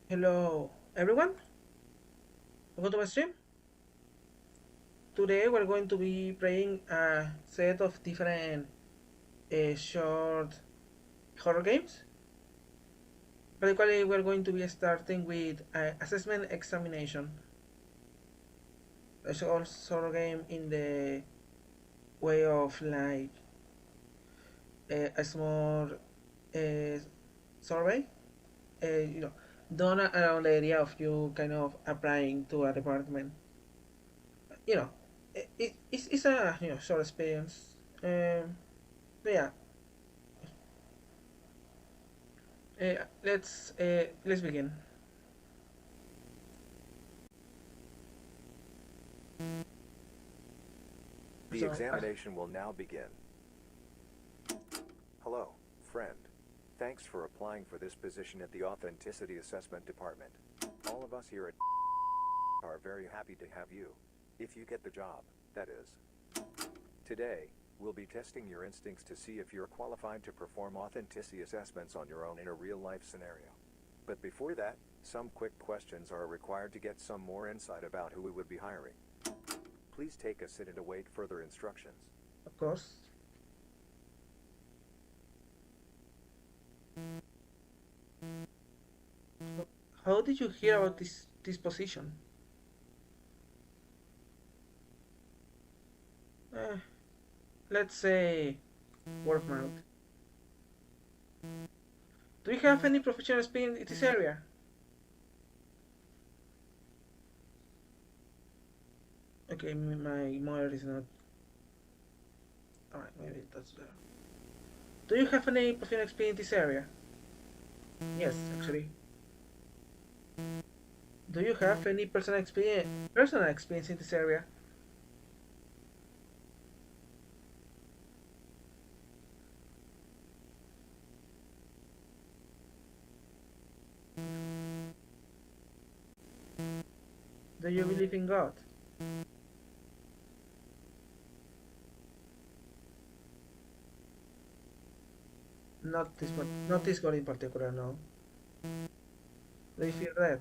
Hello, everyone. Welcome to my stream. Today we're going to be playing a set of different short horror games. Particularly, we're going to be starting with assessment examination. It's also horror game in the way of like a small uh, survey. You know, done around the area of you kind of applying to a department. You know, it's a short experience. But yeah, let's begin. The So, examination will now begin. Hello, friend. Thanks for applying for this position at the Authenticity Assessment Department. All of us here at are very happy to have you. If you get the job, that is. Today, we'll be testing your instincts to see if you're qualified to perform authenticity assessments on your own in a real-life scenario. But before that, some quick questions are required to get some more insight about who we would be hiring. Please take a sit and await further instructions. of course, how did you hear about this position? Uh, let's say word of mouth. Do you have any professional experience in this area? Okay, my mother is not. Alright, maybe that's better. Do you have any professional experience in this area? Yes, actually. Do you have any personal experience in this area? Do you believe in God? Not this God in particular, no. Do you feel that?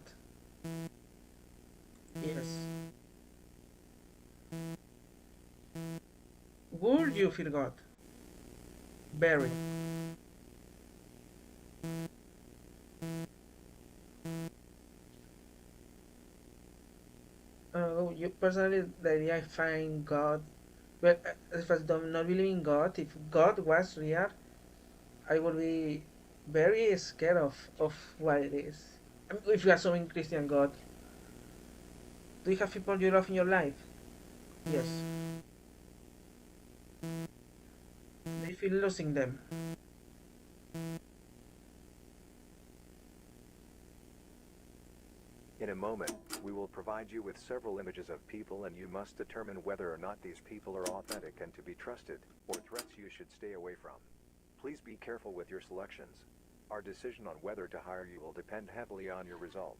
Yes. Would you feel God? Very. You personally, the idea I find God. Well, if I don't not believe in God, if God was real, I would be very scared of what it is. I mean, if you are assuming Christian God, do you have people you love in your life? Yes. Do you feel losing them? In a moment, we will provide you with several images of people and you must determine whether or not these people are authentic and to be trusted, or threats you should stay away from. Please be careful with your selections. Our decision on whether to hire you will depend heavily on your results.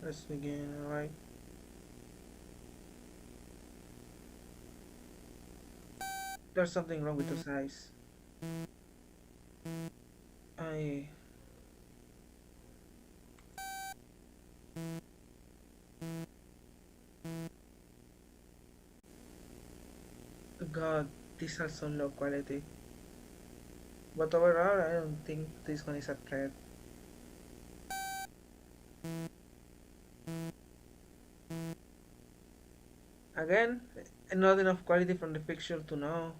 Let's begin. Alright. There's something wrong with those eyes. I. God, these are so low quality. But overall, I don't think this one is a threat. Again, not enough quality from the picture to know.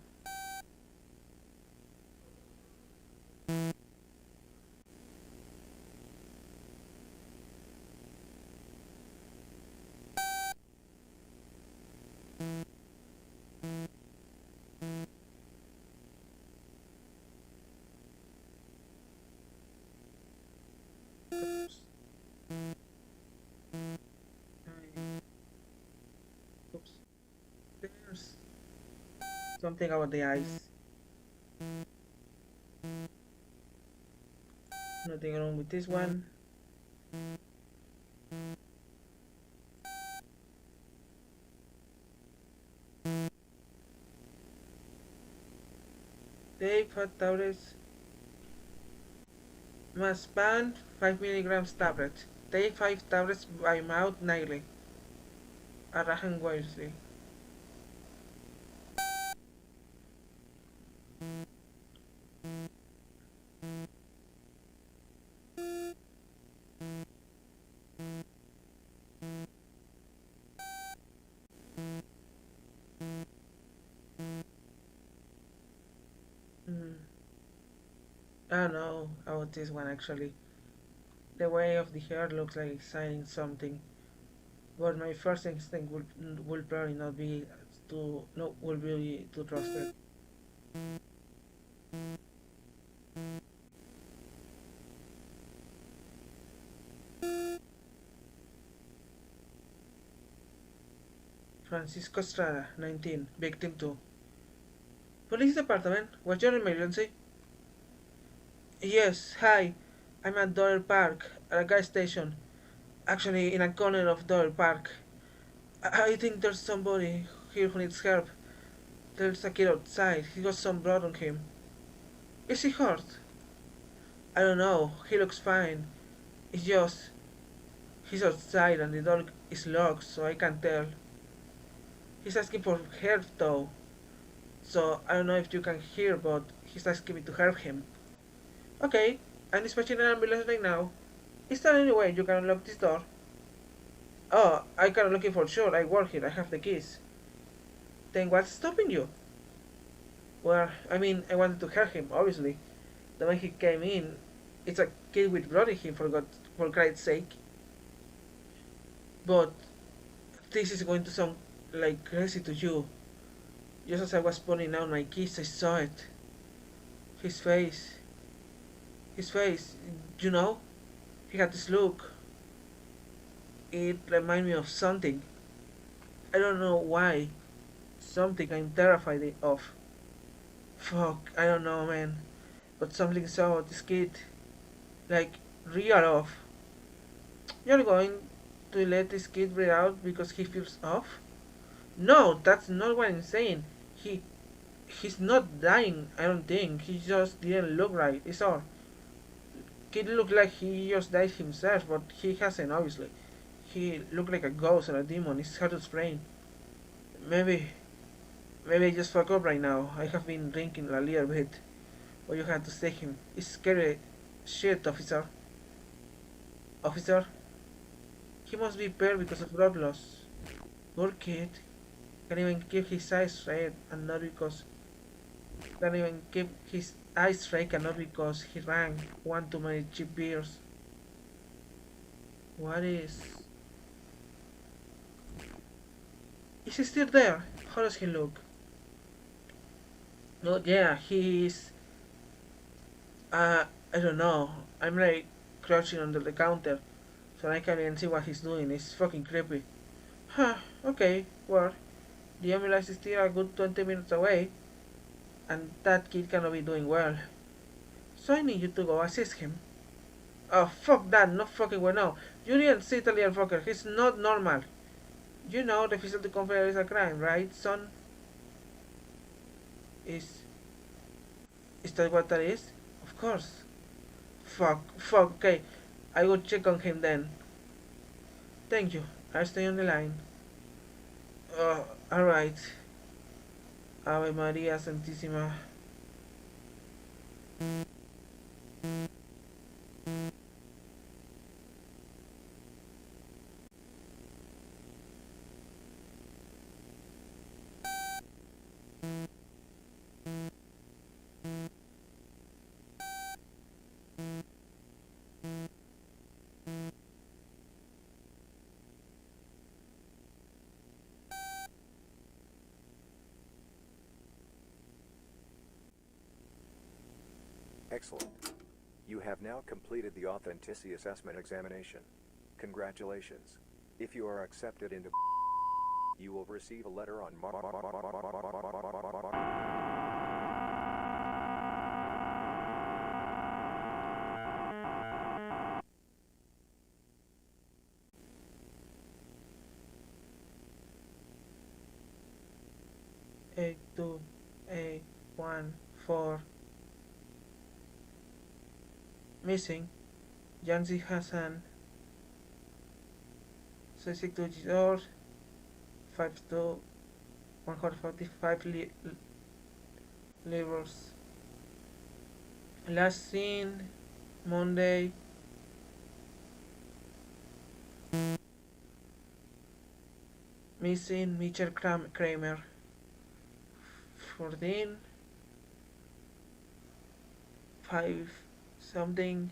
Oops. Oops. There's something about the eyes. Nothing wrong with this one. Take 5 tablets. Must ban 5 milligrams tablet. Take 5 tablets by mouth nightly. Arrahan wisely. Mm. I don't know about this one actually. The way of the hair looks like it's signing something, but my first instinct will probably not be to no will be to trust it. Francisco Estrada, 19, victim 2. Police department, what's your emergency? Yes, hi. I'm at Doyle Park, at a gas station. Actually, in a corner of Doyle Park. I think there's somebody here who needs help. There's a kid outside. He got some blood on him. Is he hurt? I don't know. He looks fine. It's just he's outside and the door is locked, so I can't tell. He's asking for help though. So I don't know if you can hear, but he's asking me to help him. Okay, I'm dispatching an ambulance right now. Is there any way you can unlock this door? Oh, I can unlock it for sure. I work here. I have the keys. Then what's stopping you? Well, I mean, I wanted to help him, obviously. The way he came in, it's a kid with blood in him, for Christ's sake. But this is going to sound like crazy to you. Just as I was pulling out my keys, I saw it. His face. His face. You know? He had this look. It reminded me of something. I don't know why. Something I'm terrified of. Fuck, I don't know, man. But something saw this kid. Like, real off. You're going to let this kid breathe out because he feels off? No, that's not what I'm saying. He's not dying, I don't think. He just didn't look right, it's all. Kid looked like he just died himself, but he hasn't, obviously. He looked like a ghost or a demon, it's hard to explain. Maybe, maybe I just fuck up right now. I have been drinking a little bit. But you had to take him. It's scary shit, officer. Officer? He must be pale because of blood loss. Poor kid. Can't even keep his eyes red and not because can't even keep his eyes straight and not because he drank one too many cheap beers. What is... Is he still there? How does he look? No, yeah, he's... I don't know. I'm like crouching under the counter, so I can't even see what he's doing. It's fucking creepy. Huh, okay, well, the ambulance is still a good 20 minutes away, and that kid cannot be doing well. So I need you to go assist him. Oh, fuck that, no fucking way, no. You didn't see the little fucker, he's not normal. You know refusal to cooperate is a crime, right, son? Is... Is that what that is? Of course. Fuck, okay. I will check on him then. Thank you. I'll stay on the line. Alright. Ave María Santísima. Excellent. You have now completed the authenticity assessment examination. Congratulations. If you are accepted into, you will receive a letter on 828114. Missing Janzi Hassan 62 52 145 livers. Last seen Monday, missing Mitchell Kramer 14 5 something.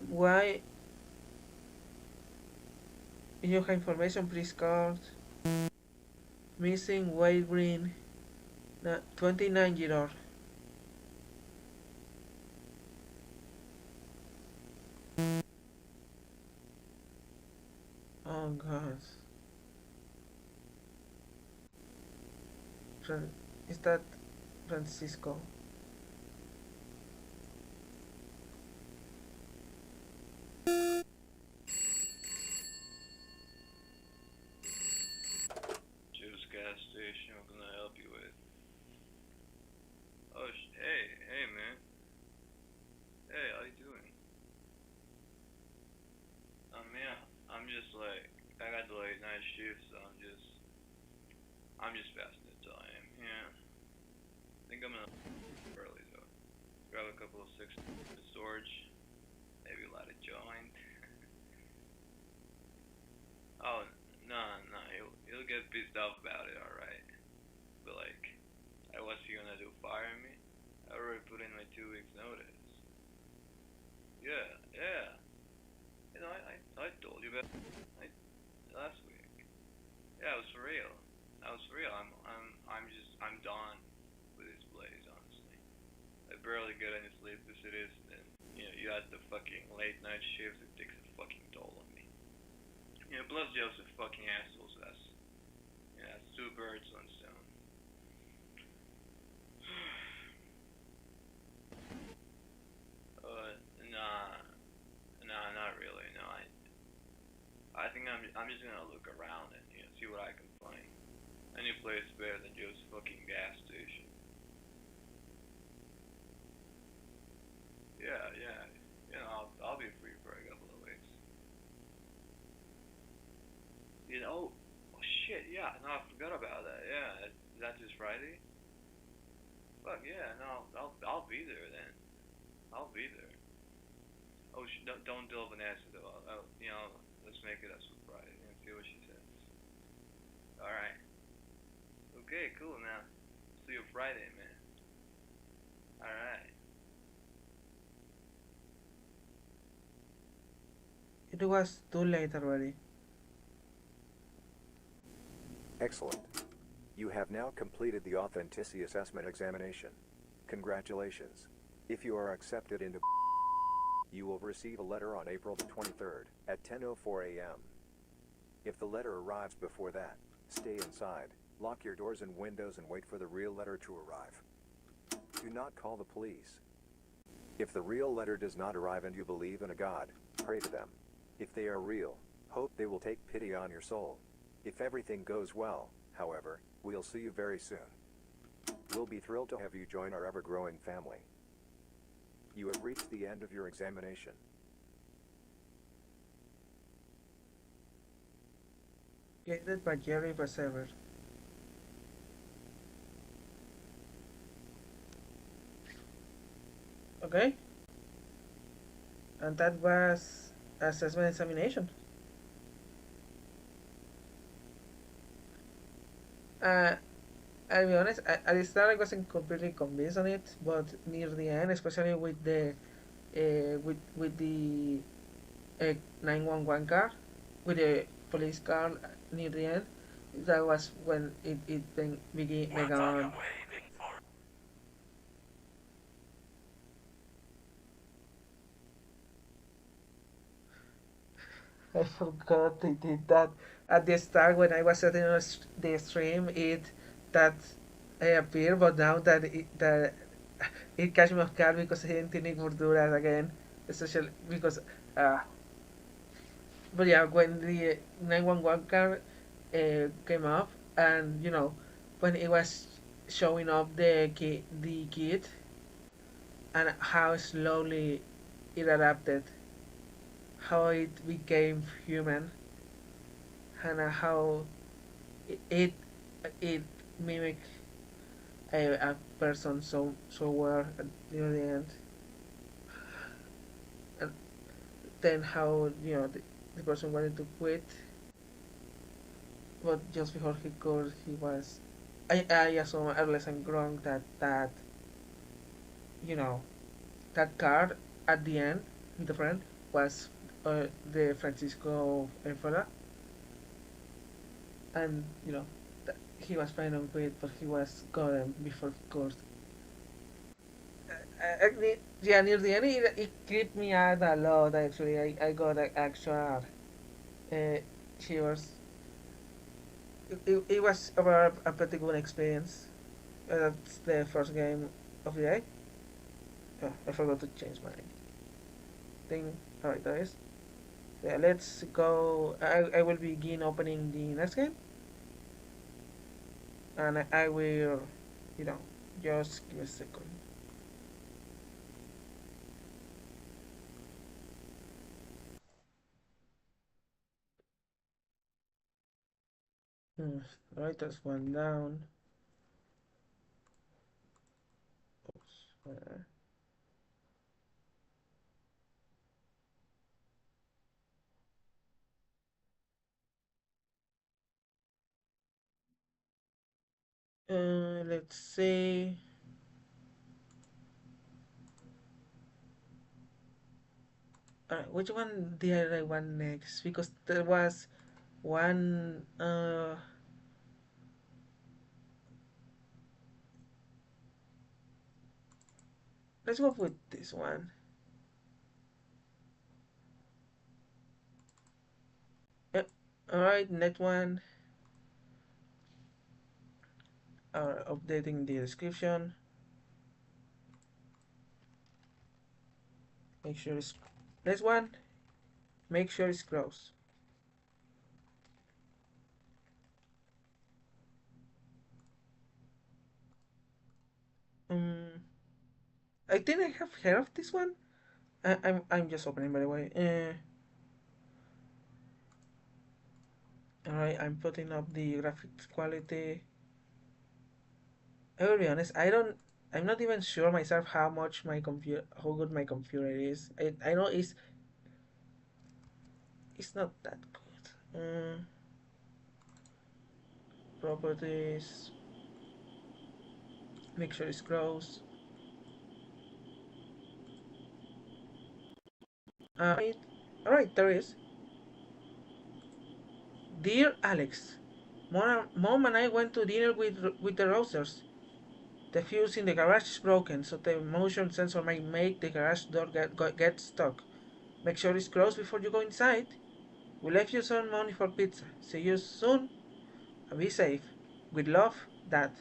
Why you have information, please call. Missing Wade Green 29-year-old. Oh god. Is that Francisco? Juice gas station, what can I help you with? Oh, hey, man. Hey, how you doing? Yeah, I'm just like, I got the late night shift, so I'm just passing the time, yeah. I think I'm gonna early though. Grab a couple of six storage, maybe light a joint. Oh, no, he'll get pissed off about it, alright. But like, what's he gonna do, fire me? I already put in my 2 weeks notice. Yeah. You know, I told you about last week. Yeah, it was for real. I'm done with this place, honestly. I barely get any sleep as it is, and you had the fucking late night shifts. It takes a fucking toll on me. Plus Joe's a fucking asshole. So that's 2 birds, 1 stone. Nah, not really. No, I think I'm just gonna look around and see what I can find. Any place better than Joe's fucking gas station. Yeah. I'll be free for a couple of weeks. Oh shit, yeah. No, I forgot about that. Yeah, is that just Friday? Fuck yeah. No, I'll be there then. I'll be there. Oh, don't tell Vanessa though. Let's make it a surprise and see what she says. All right. Okay, cool. Now, see you Friday, man. All right. It was too late already. Excellent. You have now completed the authenticity assessment examination. Congratulations. If you are accepted into you will receive a letter on April the 23rd at 10:04 a.m. If the letter arrives before that, stay inside, lock your doors and windows and wait for the real letter to arrive. Do not call the police. If the real letter does not arrive and you believe in a God, pray to them. If they are real, hope they will take pity on your soul. If everything goes well, however, we'll see you very soon. We'll be thrilled to have you join our ever-growing family. You have reached the end of your examination. Created by Jerry Persever. Okay? And that was assessment examination. I'll be honest, at the start I wasn't completely convinced on it, but near the end, especially with the with the 911 car, with the police car near the end, that was when it began. I forgot they did that at the start when I was setting on the stream. That appeared, but now it catch me off guard because I didn't think it would do that again, especially because. But yeah, when the 911 car came up, and when it was showing up the kid, and how slowly it adapted, how it became human, and how it it mimicked a person so well at near the end, and then how the person wanted to quit, but just before he could, he was. I assume earless and grown that you know that card at the end, the friend was the Francisco fella, and he was planning on quit, but he was gotten before he could. Yeah, near the end, it creeped me out a lot. Actually, I got an extra. Uh, she was. It was a pretty good experience. That's the first game of the day. Oh, I forgot to change my thing. Alright, there is. Yeah, let's go. I will begin opening the next game, and I will, you know, just give a second. Hmm. Alright, that's one down. Oops. Let's see. Which one did I want next? Because there was one. Let's go with this one. Yep. Alright, next one. Updating the description. Make sure it's. Next one. Make sure it's closed. Um, I think I have heard of this one. I'm just opening, by the way. Alright, I'm putting up the graphics quality. I will be honest. I'm not even sure myself how good my computer is. I know it's not that good. Properties. Make sure it's closed. Alright, alright, there is. Dear Alex, Mom and I went to dinner with the Rosers. The fuse in the garage is broken, so the motion sensor might make the garage door get stuck. Make sure it's closed before you go inside. We left you some money for pizza. See you soon and be safe. With love, Dad.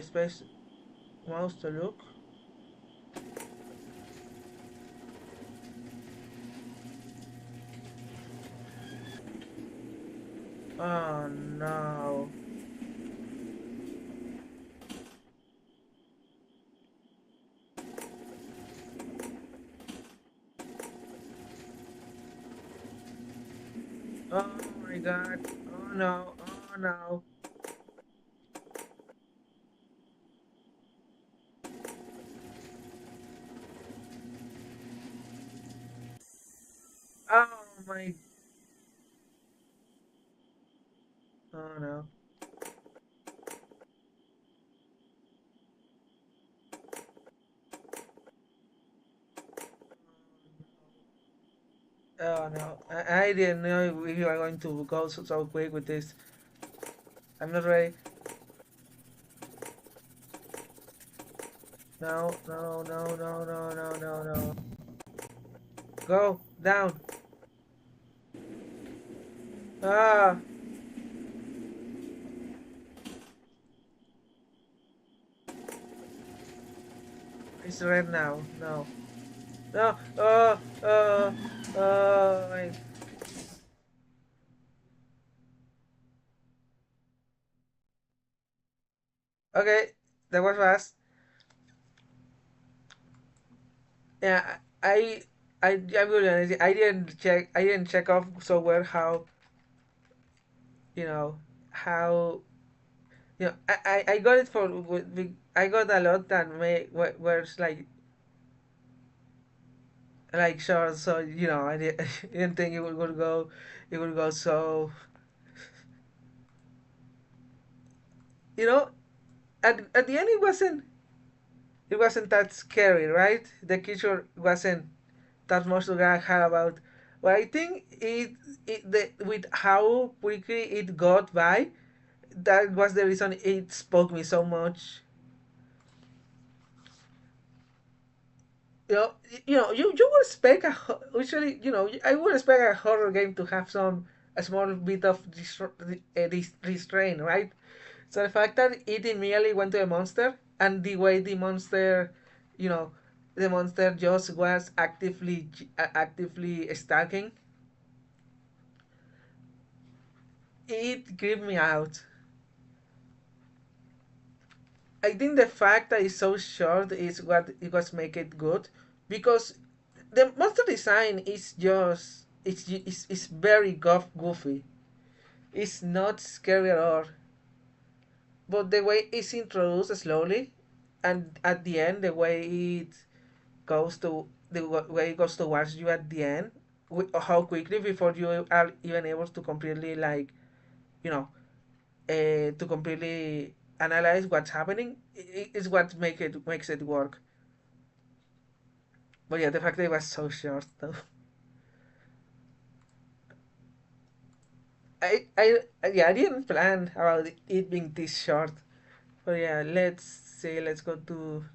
Space mouse to look. Oh no. Oh my god. Oh no. Oh no. Oh my. Oh no. Oh no. I didn't know if you were going to go so quick with this. I'm not ready. No, no, no, no, no, no, no, no. Go down. Ah. It's red now. No. No. Wait. Okay, that was fast. Yeah, I will be honest. I didn't check off so well how you know how I got it for I got a lot that may were like short. So I didn't think it would go so you know at the end it wasn't that scary, right? The creature wasn't that much to gag about. But I think with how quickly it got by, that was the reason it spoke me so much. You know, you would expect usually I would expect a horror game to have a small bit of restraint, right? So the fact that it immediately went to a monster and the way the monster, you know, the monster just was actively stalking, it creeped me out. I think the fact that it's so short is what it was make it good, because the monster design is just it's very goofy. It's not scary at all, but the way it's introduced slowly, and at the end the way it way it goes towards you at the end, how quickly before you are even able to completely you know to completely analyze what's happening is what makes it work. But yeah, the fact that it was so short though. I yeah, I didn't plan about it being this short. But yeah, let's go to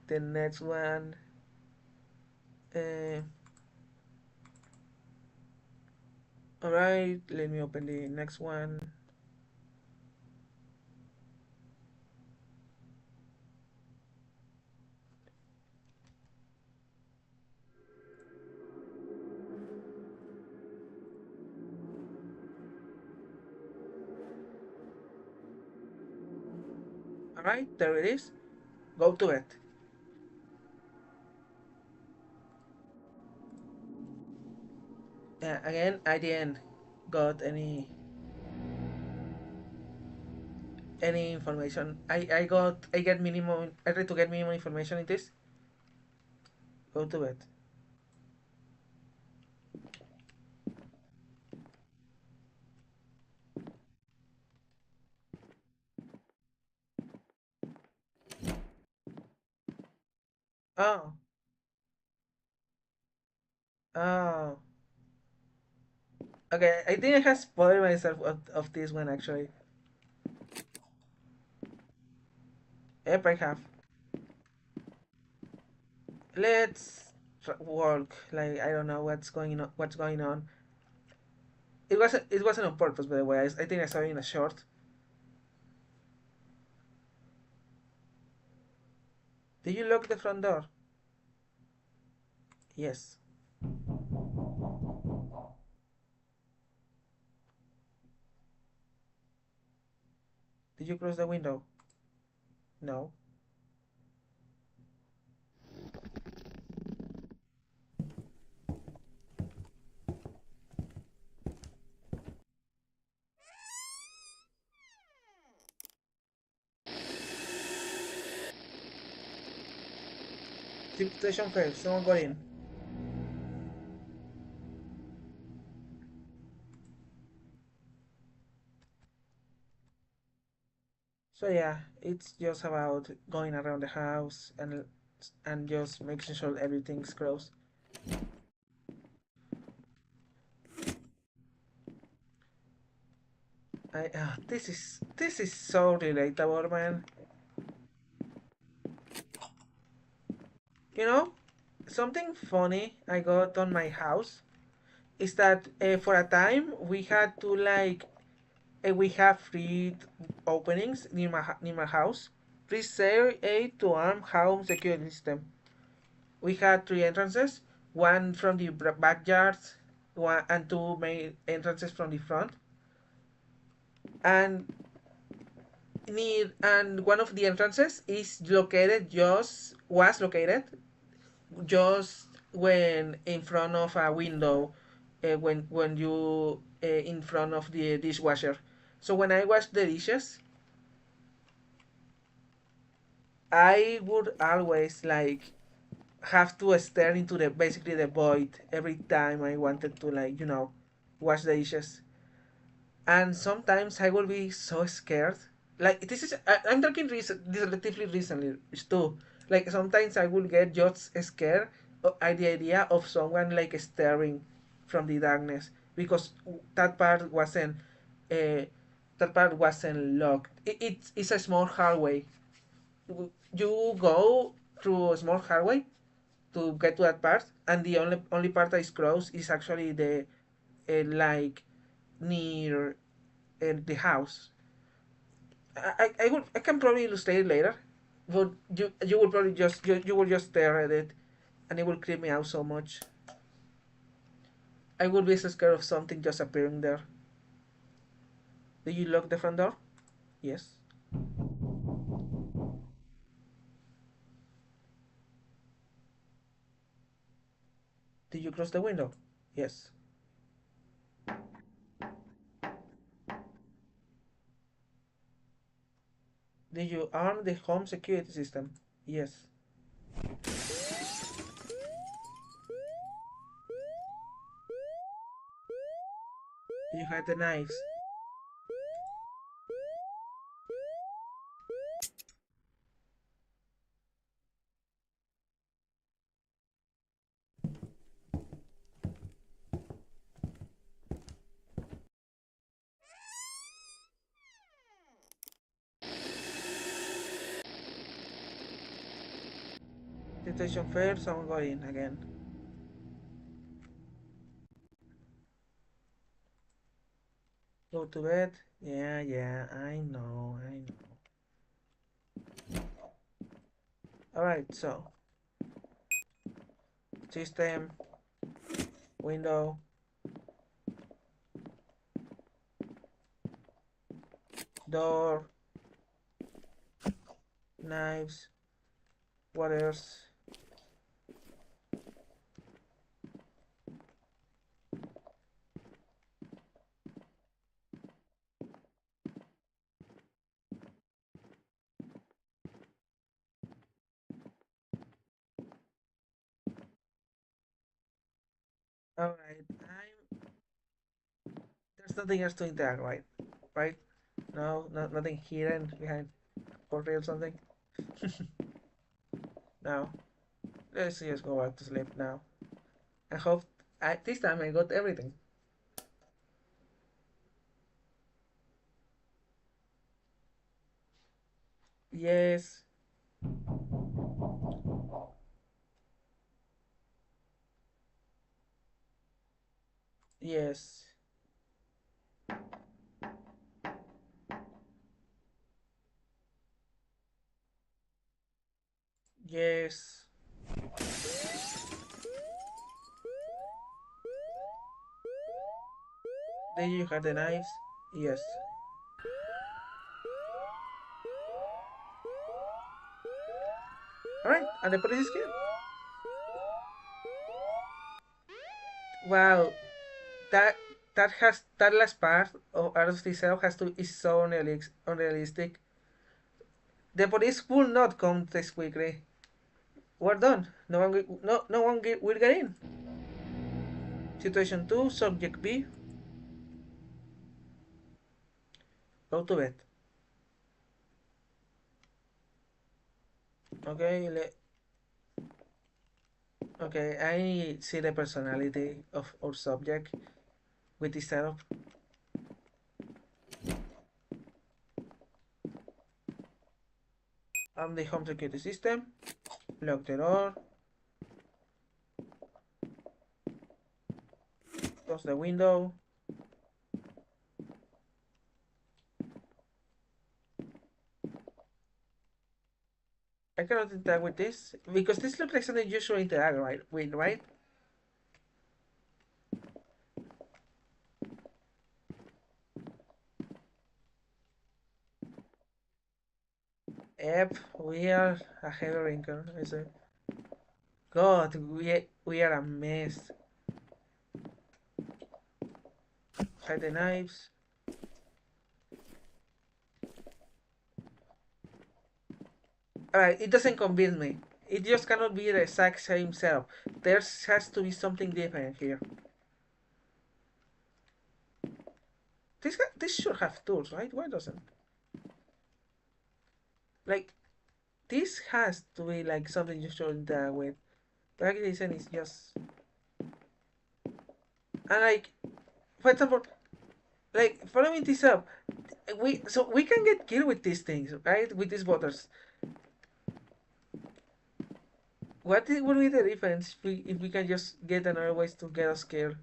the next one. Uh, Alright, let me open the next one. Alright, there it is. Go to it. Yeah, again, I didn't got any information. I get minimum. I try to get minimum information in this. Go to it. Oh, oh. Okay, I think I have spoiled myself of this one actually. Yep, I have. Let's walk. Like I don't know what's going on. What's going on? It wasn't on purpose, by the way. I think I saw it in a short. Did you lock the front door? Yes. Did you close the window? No. Situation failed. Someone got in. So yeah, it's just about going around the house and just making sure everything's closed. This is so relatable, man. You know, something funny I got on my house is that for a time we had to we have free openings near my house. Please say A to arm home security system. we had three entrances, one from the backyard, one and two main entrances from the front, and one of the entrances is located just was located just when in front of a window, when you in front of the dishwasher. So when I wash the dishes, I would always like have to stare into the basically the void every time I wanted to, like, wash the dishes. And sometimes I will be so scared. Like, this is I'm talking this relatively recently too. Like, sometimes I will get just scared at the idea of someone like staring from the darkness, because that part wasn't uh, that part wasn't locked. It's a small hallway. You go through a small hallway to get to that part, and the only part that is closed is actually the like near the house. I can probably illustrate it later, but you will probably you will just stare at it, and it will creep me out so much. I would be so scared of something just appearing there. Did you lock the front door? Yes. Did you close the window? Yes. Did you arm the home security system? Yes. Did you hide the knives? Situation failed, someone got in again. Go to bed. Yeah, yeah, I know, I know. Alright, so system, window, door, knives, what else? Alright, there's nothing else to interact, right? Right? No, nothing hidden behind portrait or something. No. Let's just go back to sleep now. I hope this time I got everything. Yes, yes, yes. Did you have the knives? Yes. Alright, and the police is here. Wow, that that last part of Art of the Cell has to is so unrealistic. The police will not come this quickly. We're done. No one will get in. Situation 2, subject B. Go to bed. Okay, okay, I see the personality of our subject with this setup. I'm the home security system. Lock the door. Close the window. I cannot interact with this because this looks like something you should interact right with, right? Yep, we are a heavy drinker. I say, God, we are a mess. Hide the knives. Alright, it doesn't convince me. It just cannot be the exact same setup. There has to be something different here. This should have tools, right? Why doesn't? Like, this has to be like something you should interact with. Like this is just and like for example, like following this up, we can get killed with these things, right? With these butters. Would be the difference if we can just get another ways to get us killed?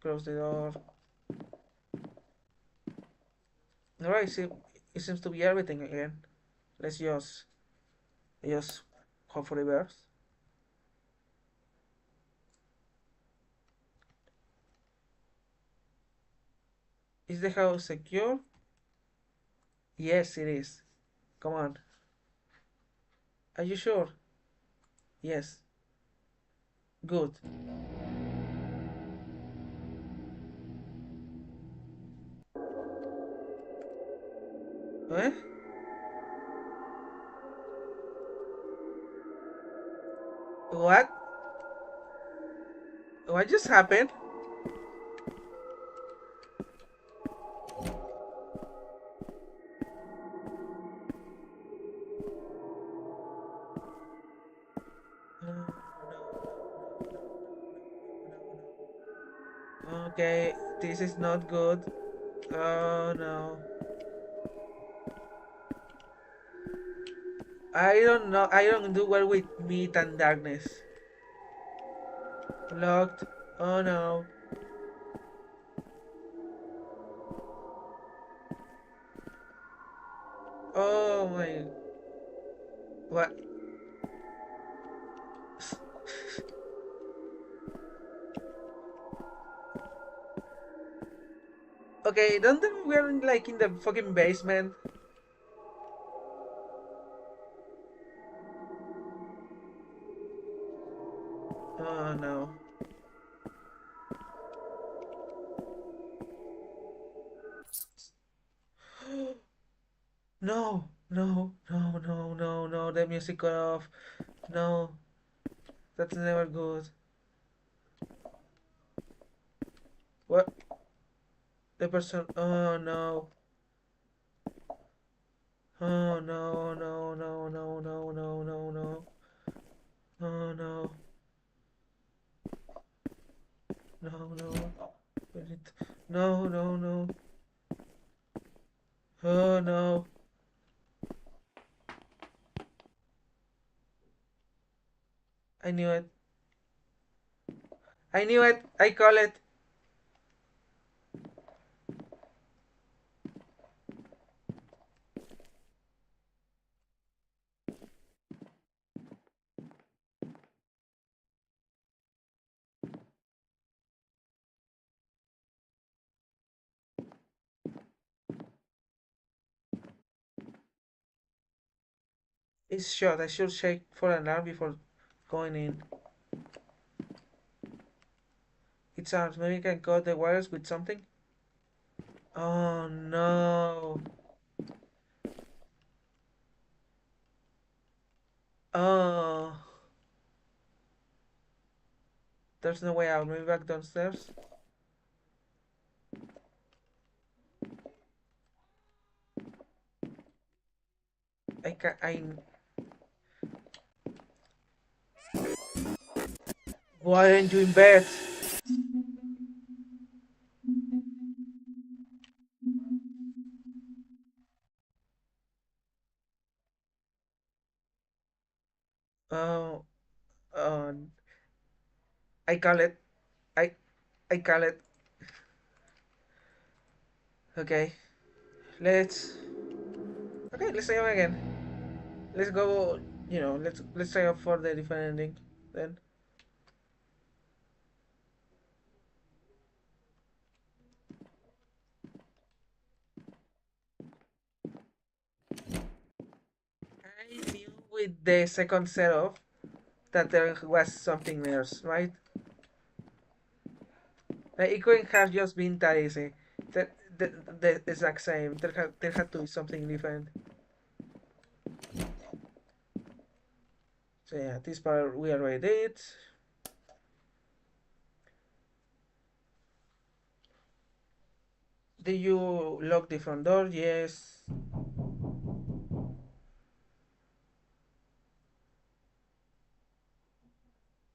Close the door. Alright, see, it seems to be everything again. Let's just hope for the best. Is the house secure? Yes, it is. Come on. Are you sure? Yes. Good. Eh? What? What just happened? No, no, no, no, no, no, no, no, no. Okay, this is not good. Oh no. I don't know. I don't do well with meat and darkness. Locked. Oh no. Oh my. What? Okay, don't tell me we're like in the fucking basement. Oh no. No, no, no, no, no, no. The music cut off. No, that's never good. What? The person. Oh no. Oh no, no, no, no, no, no, no, no. Oh no. No, no. No, no, no. Oh no. I knew it. I knew it. I call it. It's shot. I should check for an alarm before going in. It sounds. Maybe I can cut the wires with something. Oh no. Oh. There's no way out. Maybe back downstairs. I can. I. Why aren't you in bed? Oh. Oh. I call it. I. I call it. Okay, let's let's try again. Let's go. Let's try out for the different ending then. I knew with the second setup that there was something else, right? Like, it couldn't have just been that easy. The exact same. There had to be something different. So yeah, this part we already did. Did you lock the front door? Yes.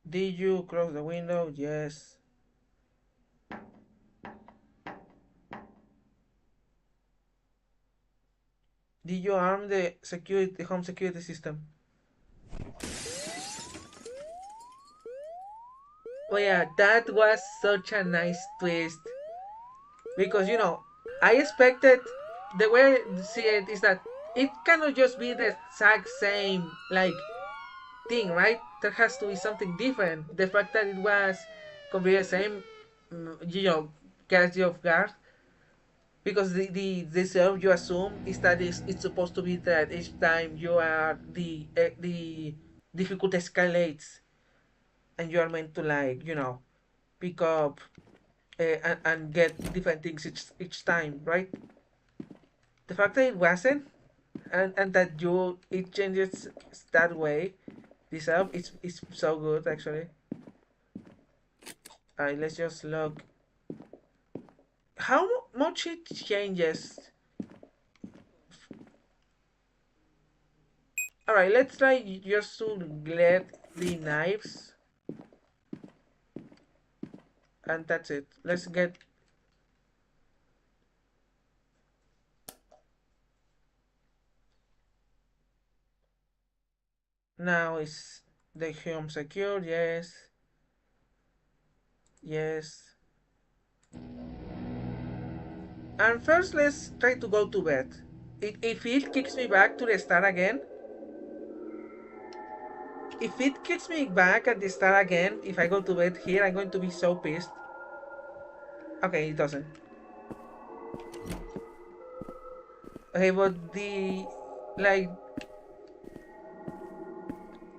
Did you close the window? Yes. Did you arm the home security system? Oh yeah, that was such a nice twist because I expected the way I see it is that it cannot just be the exact same thing, right? There has to be something different. The fact that it was completely the same, catch you off guard because the self you assume is that it's supposed to be that each time you are the difficulty escalates and you are meant to pick up and get different things each time, right? The fact that it wasn't and that you it changes that way, this app is so good actually. Alright, let's just look how much it changes. Alright, let's try just to get the knives and that's it. Let's get now is the home secure, yes. Yes. And first let's try to go to bed. If it kicks me back to the start again, if it kicks me back at the start again, if I go to bed here, I'm going to be so pissed. Okay, it doesn't. Okay, but like,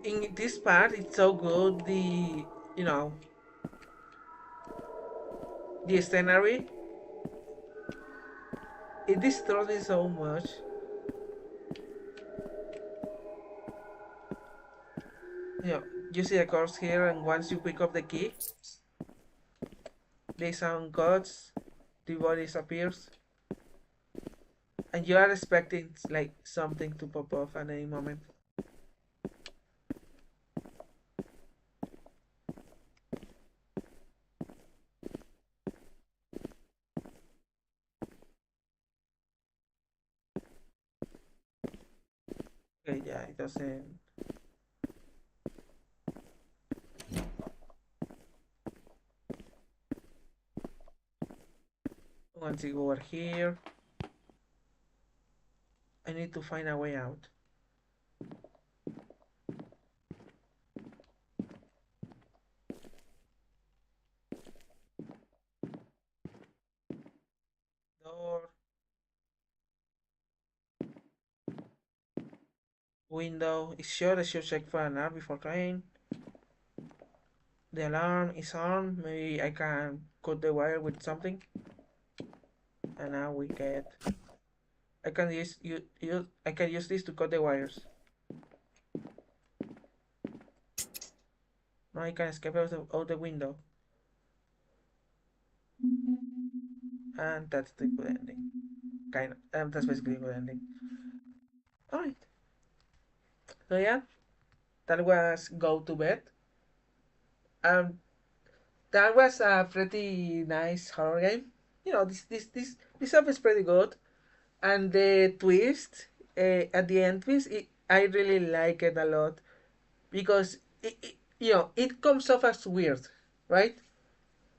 in this part, it's so good. You know, the scenery, it disturbs me so much. You know, you see the corpse here, and once you pick up the key, the sound cuts, the body disappears, and you are expecting like something to pop off at any moment. Okay, yeah, it doesn't. Once you go over here, I need to find a way out. Door, window. It's sure I should check for an alarm before trying. The alarm is on. Maybe I can cut the wire with something. And now we get. I can use this to cut the wires. Now I can escape out the window. And that's the good ending. Kind of. That's basically a good ending. Alright. So yeah, that was Go to Bed. Um, that was a pretty nice horror game. This stuff is pretty good, and the twist at the end twist, I really like it a lot because it comes off as weird, right?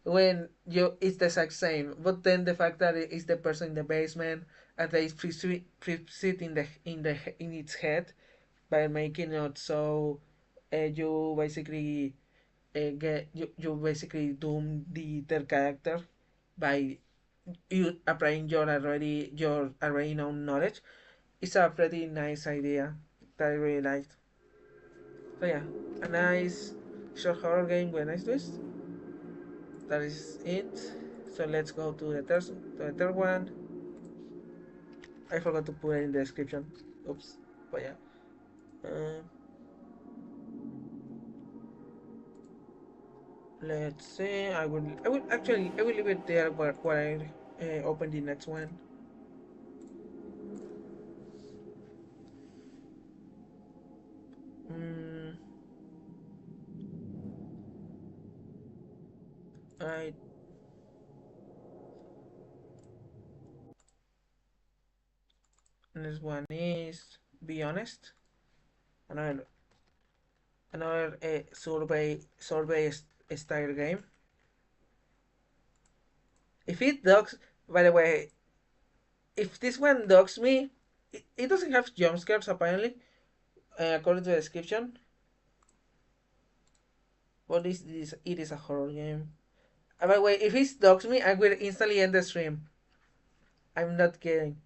when you it's the exact same. But then the fact that it's the person in the basement and they fix it in its head by making it so you basically you basically doom their character by you applying your already known knowledge. It's a pretty nice idea that I really liked. So yeah, a nice short horror game with a nice twist. That is it. So let's go to the third one. I forgot to put it in the description. Oops. But yeah. Uh, let's see. I will leave it there where I open the next one. Mm, I This one is Be Honest. Another another survey style game. If it dogs, by the way, if this one dogs me, it doesn't have jump scares apparently, according to the description. But it is a horror game. By the way, if it dogs me, I will instantly end the stream. I'm not kidding.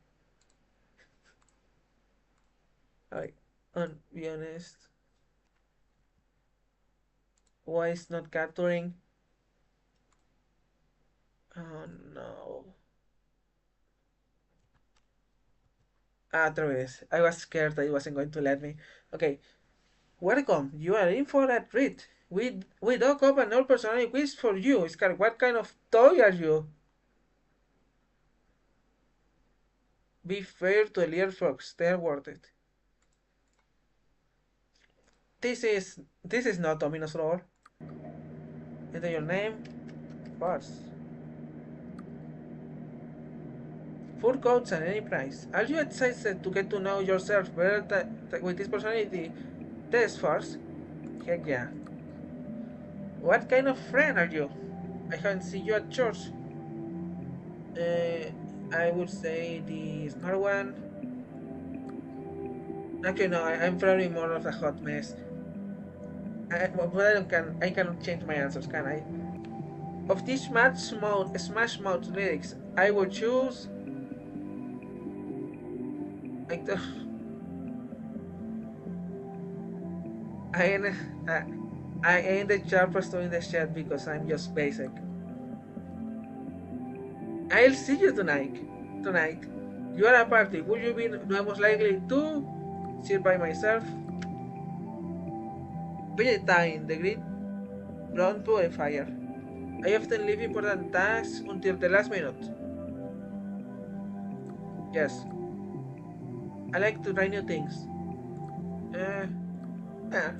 Like, be honest. Why is not capturing? Oh no. Ah, there it is. I was scared that it wasn't going to let me. Okay, welcome. You are in for a treat. We dug up an old personality quiz for you. Scar, what kind of toy are you? Be fair to Elier Fox. They are worth it. This is not Domino's Roll. Enter your name. First. Four codes at any price. Are you excited to get to know yourself better with this personality test first? Heck yeah. What kind of friend are you? I haven't seen you at church. Uh, I would say the smart one. Actually, no, I'm probably more of a hot mess. I cannot change my answers, can I? Of these Smash Mouth lyrics, I would choose. Like the, I ain't, uh, I ain't the sharpest in the chat because I'm just basic. I'll see you tonight. Tonight, you are a party. Would you be most likely to sit by myself? Vegetine, the green run to a fire. I often leave important tasks until the last minute. Yes, I like to try new things. Uh, eh.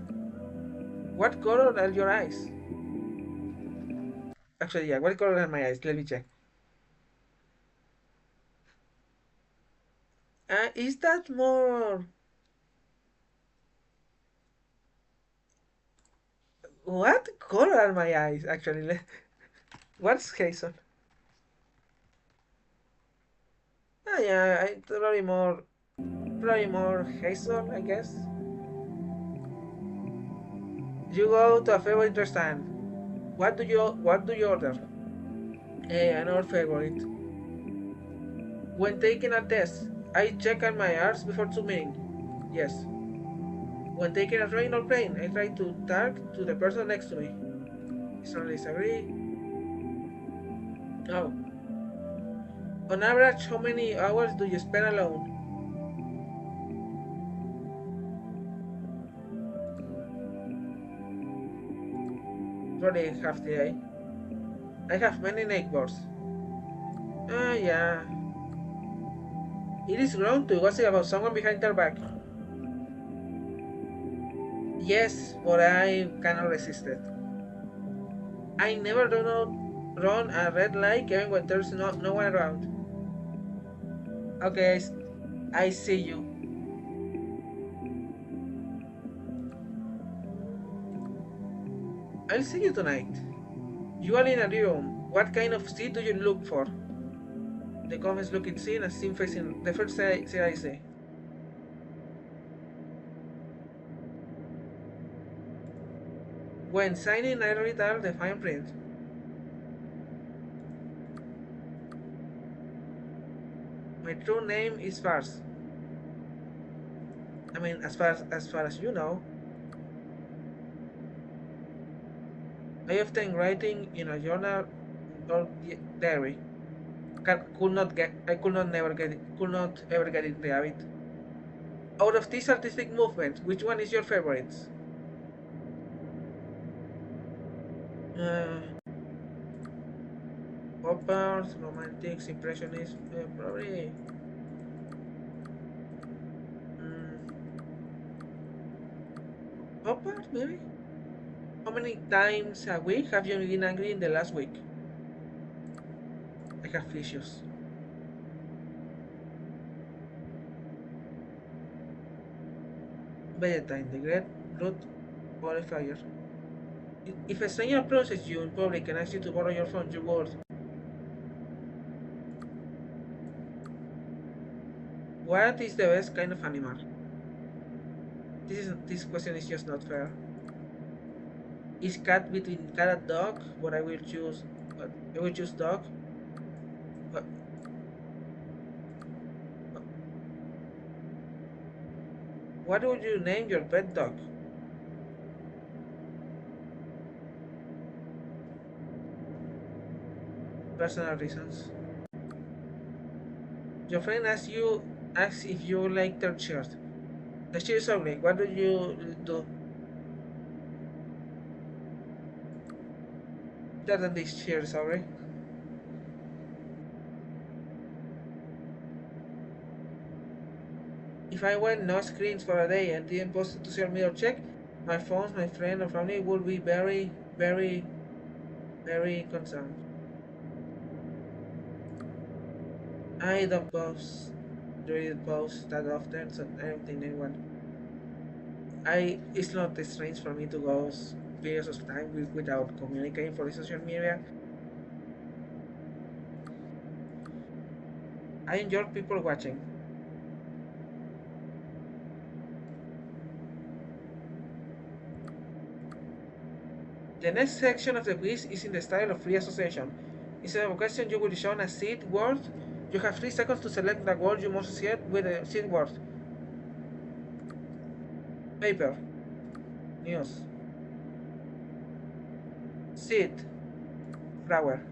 What color are your eyes? Actually, yeah, what color are my eyes? Let me check. Is that more? What color are my eyes? Actually, what's Hazel? Yeah, probably more Hazel, I guess. You go to a favorite restaurant. What do you order? Another favorite. When taking a test, I check on my hours before submitting. Yes. When taking a train or plane, I try to talk to the person next to me. Strongly disagree. Oh. On average, how many hours do you spend alone? Probably half the day. I have many neighbors. Yeah. It is wrong to gossip about someone behind their back. Yes, but I cannot resist it. I never do not run a red light even when there's no one around. Okay, I see you. I'll see you tonight. You are in a room. What kind of seat do you look for? The comments looking scene and scene facing the first side I say. When signing, I read out the fine print. My true name is Fars. I mean, as far as you know. I often writing in a journal or diary. Could not get. I could not never get it. Could not ever get in the habit. Out of these artistic movements, which one is your favorite? Uh, Pop art, romantics, impressionism, probably. Mm, Pop art, maybe. How many times a week have you been angry in the last week? I have issues. Valentine, the great root qualifier. If a stranger approaches you in public and asks you to borrow your phone, you would. What is the best kind of animal? This question is just not fair. Is cat between cat and dog? But I will choose. I will choose dog. What, what would you name your pet dog? Personal reasons. Your friend asks if you like their shirt. The shirt is ugly. What do you do? Better than this shirt is ugly. If I went no screens for a day and didn't post it to social media or check, my phones, my friend or family would be very, very, very concerned. I don't post, really post that often, so I don't think anyone. It's not strange for me to go periods of time without communicating for the social media. I enjoy people watching. The next section of the quiz is in the style of free association. Instead of a question, you will be shown a seed word. You have 3 seconds to select the word you must associate with the seed word. Paper, news, seed, flower,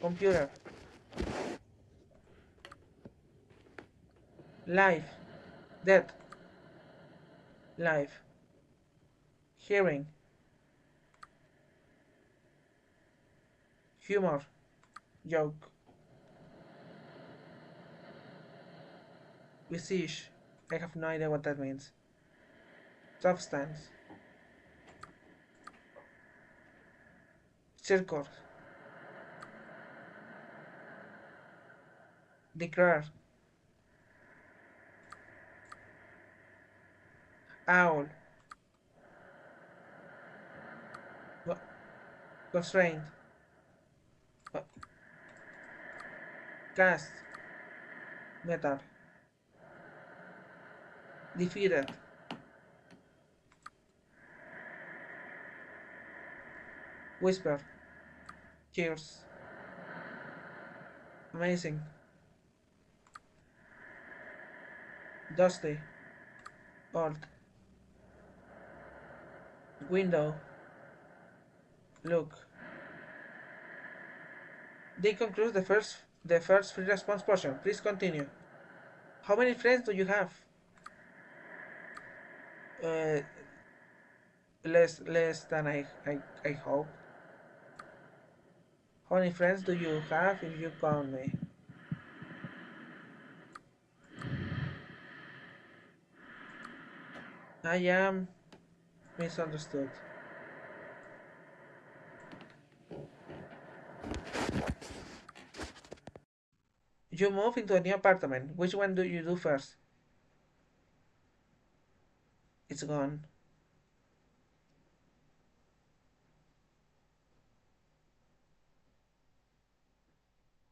computer, life, death, life, hearing, humor, joke, visage. I have no idea what that means. Substance, circle, declare, owl, constraint, cast, metal, defeated, whisper, cheers, amazing, dusty, old, window, look. They conclude the first free response portion. Please continue. How many friends do you have? Uh, less than I hope. How many friends do you have if you count me? I am misunderstood. You move into a new apartment. Which one do you do first? It's gone.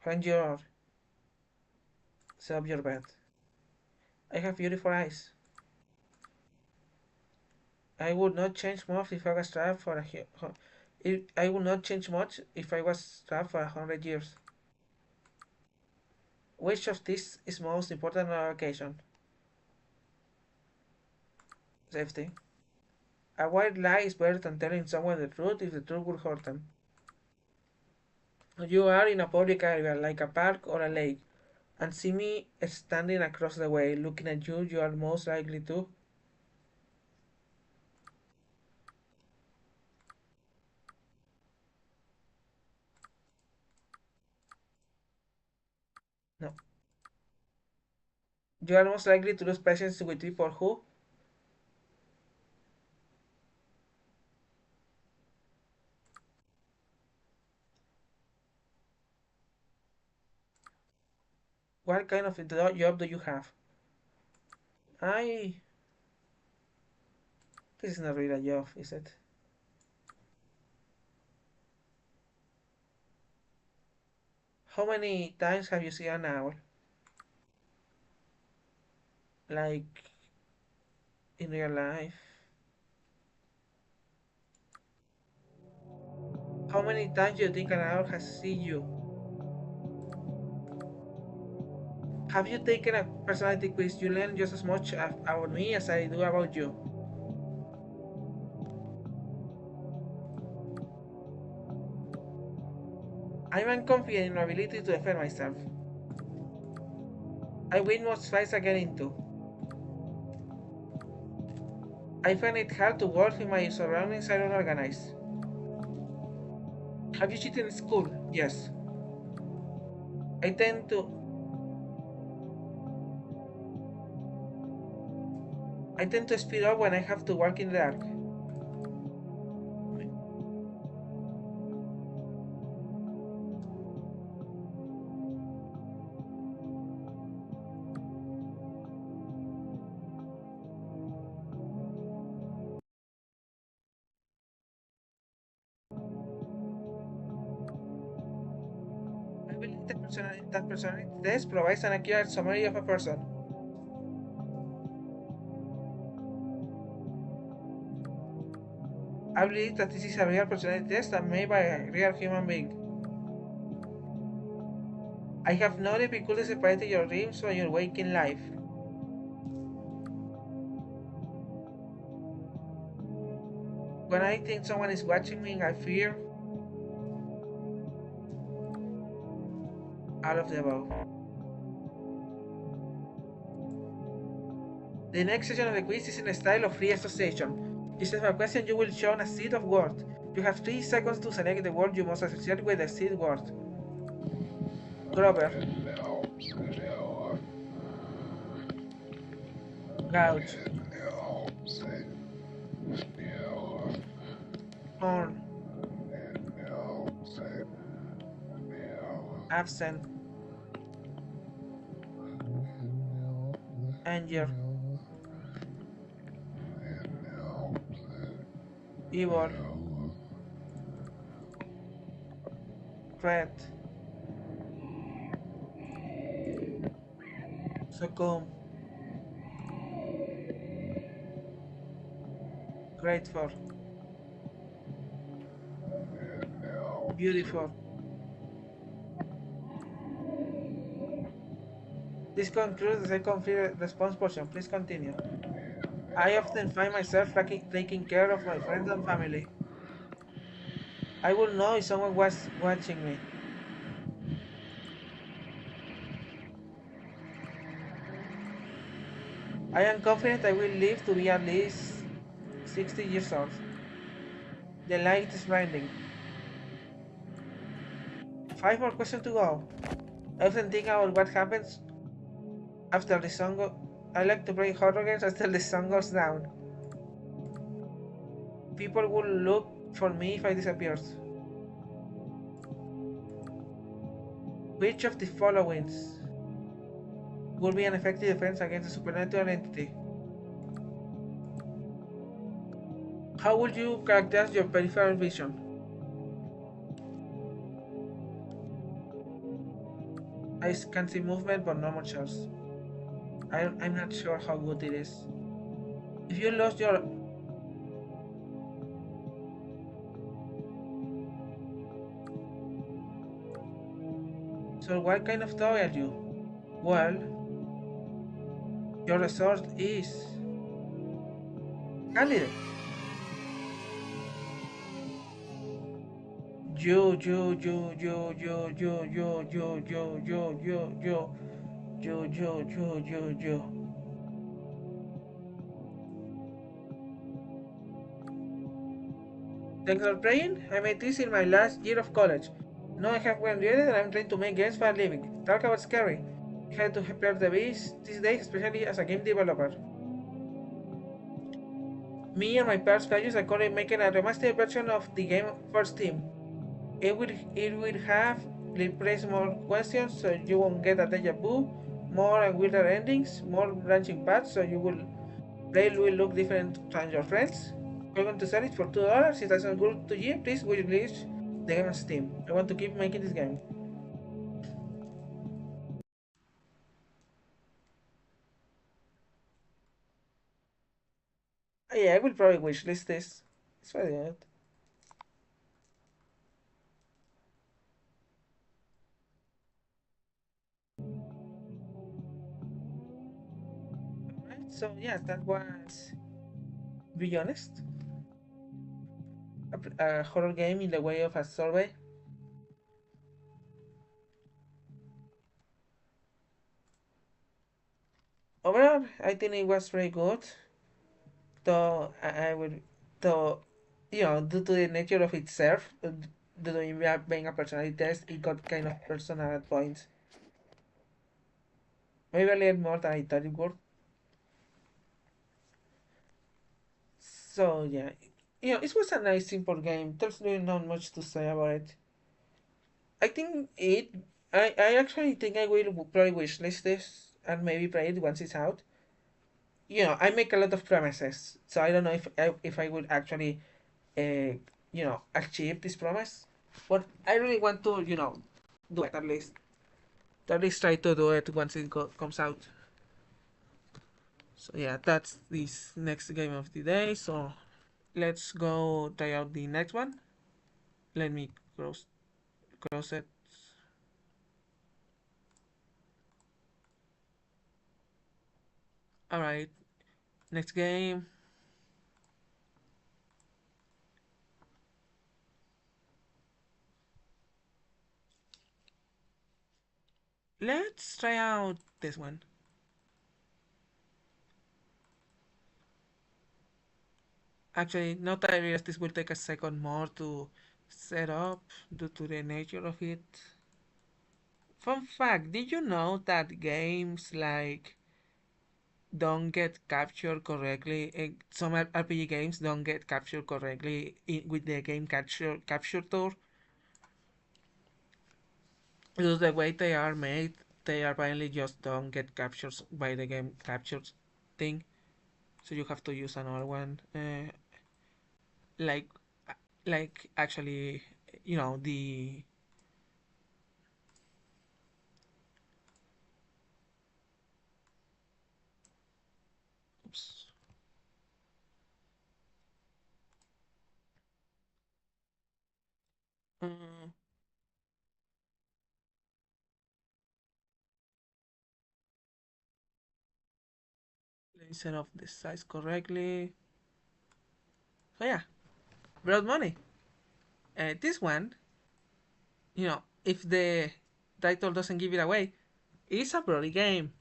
When you're set up your bed. I have beautiful eyes. I would not change much if I was trapped for I would not change much if I was trapped for 100 years. Which of these is most important on our occasion? Safety. A white lie is better than telling someone the truth if the truth would hurt them. You are in a public area like a park or a lake and see me standing across the way looking at you, you are most likely to. No. You are most likely to lose patience with people who. What kind of job do you have? I. This is not really a job, is it? How many times have you seen an owl? Like in real life? How many times do you think an owl has seen you? Have you taken a personality quiz? You learn just as much about me as I do about you. I'm confident in my ability to defend myself. I win most fights I get into. I find it hard to work in my surroundings are unorganized. Have you cheated in school? Yes. I tend to I tend to speed up when I have to walk in the dark. I believe that personality test provides an accurate summary of a person. I believe that this is a real personality test and made by a real human being. I have no difficulty separating your dreams from your waking life. When I think someone is watching me, I fear all of the above. The next section of the quiz is in the style of free association. Instead of a question, you will show a seed of words. You have 3 seconds to select the word you must associate with the seed word. Grover. Gouge. Horn. Absent. Anger. Evil. Red. Succumb. Grateful. Beautiful. This concludes the second free response portion. Please continue. I often find myself taking care of my friends and family. I would know if someone was watching me. I am confident I will live to be at least 60 years old. The light is blinding. 5 more questions to go. I often think about what happens after the sun goes. I like to play horror games after the sun goes down. People will look for me if I disappear. Which of the following would be an effective defense against a supernatural entity? How would you characterize your peripheral vision? I can see movement, but no more chars. I'm not sure how good it is. If you lost your... So what kind of toy are you? Well, your resort is... Candidate. You. Thanks for playing. I made this in my last year of college. Now I have graduated and I'm trying to make games for a living. Talk about scary. I had to prepare the beast these days, especially as a game developer. Me and my pals values are currently making a remastered version of the game for Steam. It will have replace more questions so you won't get a deja vu, more and weirder endings, more branching paths so you will play will look different from your friends. We're going to sell it for $2. If that sounds good to you, please will release the game on Steam. I want to keep making this game. Yeah, I will probably wishlist this. It's very good. Alright, so yeah, that was, to be honest, a horror game in the way of a survey. Overall, I think it was very good. Though I would, though, due to the nature of itself, due to it being a personality test, it got kind of personal at points. Maybe a little more than I thought it would. So yeah, it was a nice simple game. There's really not much to say about it. I think it. I actually think I will probably wishlist this and maybe play it once it's out. I make a lot of promises, so I don't know if I would actually, achieve this promise. But I really want to, do it at least. At least try to do it once it comes out. So yeah, that's this next game of the day. So let's go try out the next one. Let me close it. All right, next game. Let's try out this one. Actually, not that I realize this will take a second more to set up due to the nature of it. Fun fact, did you know that games like don't get captured correctly? Some RPG games don't get captured correctly with the game capture tool. Because the way they are made, they apparently just don't get captured by the game captures thing. So you have to use another one. Like, actually, the oops. Uh, Let me set up the size correctly. So yeah, Bloodmoney. This one, if the title doesn't give it away, it's a bloody game.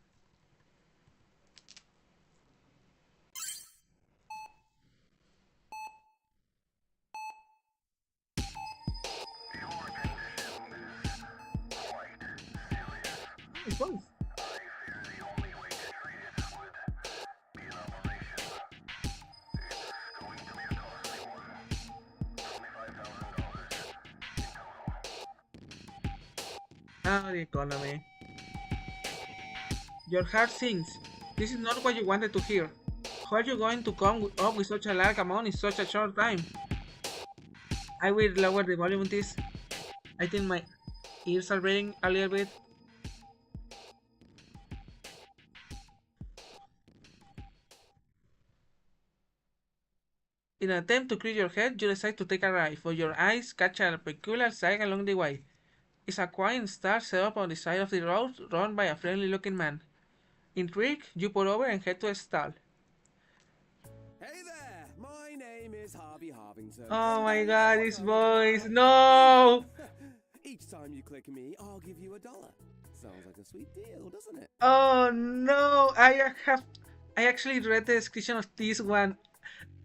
It's fun. Ah, the economy. Your heart sings. This is not what you wanted to hear. How are you going to come up with such a large amount in such a short time? I will lower the volume of this. I think my ears are bleeding a little bit. In an attempt to clear your head, you decide to take a ride, but your eyes catch a peculiar sight along the way. It's a quiet stall set up on the side of the road, run by a friendly-looking man. Intrigued, you pull over and head to a stall. Hey there, my name is Harvey Harvington. Oh and my I god, work his on voice! the- No! Each time you click me, I'll give you $1. Sounds like a sweet deal, doesn't it? Oh no! I actually read the description of this one.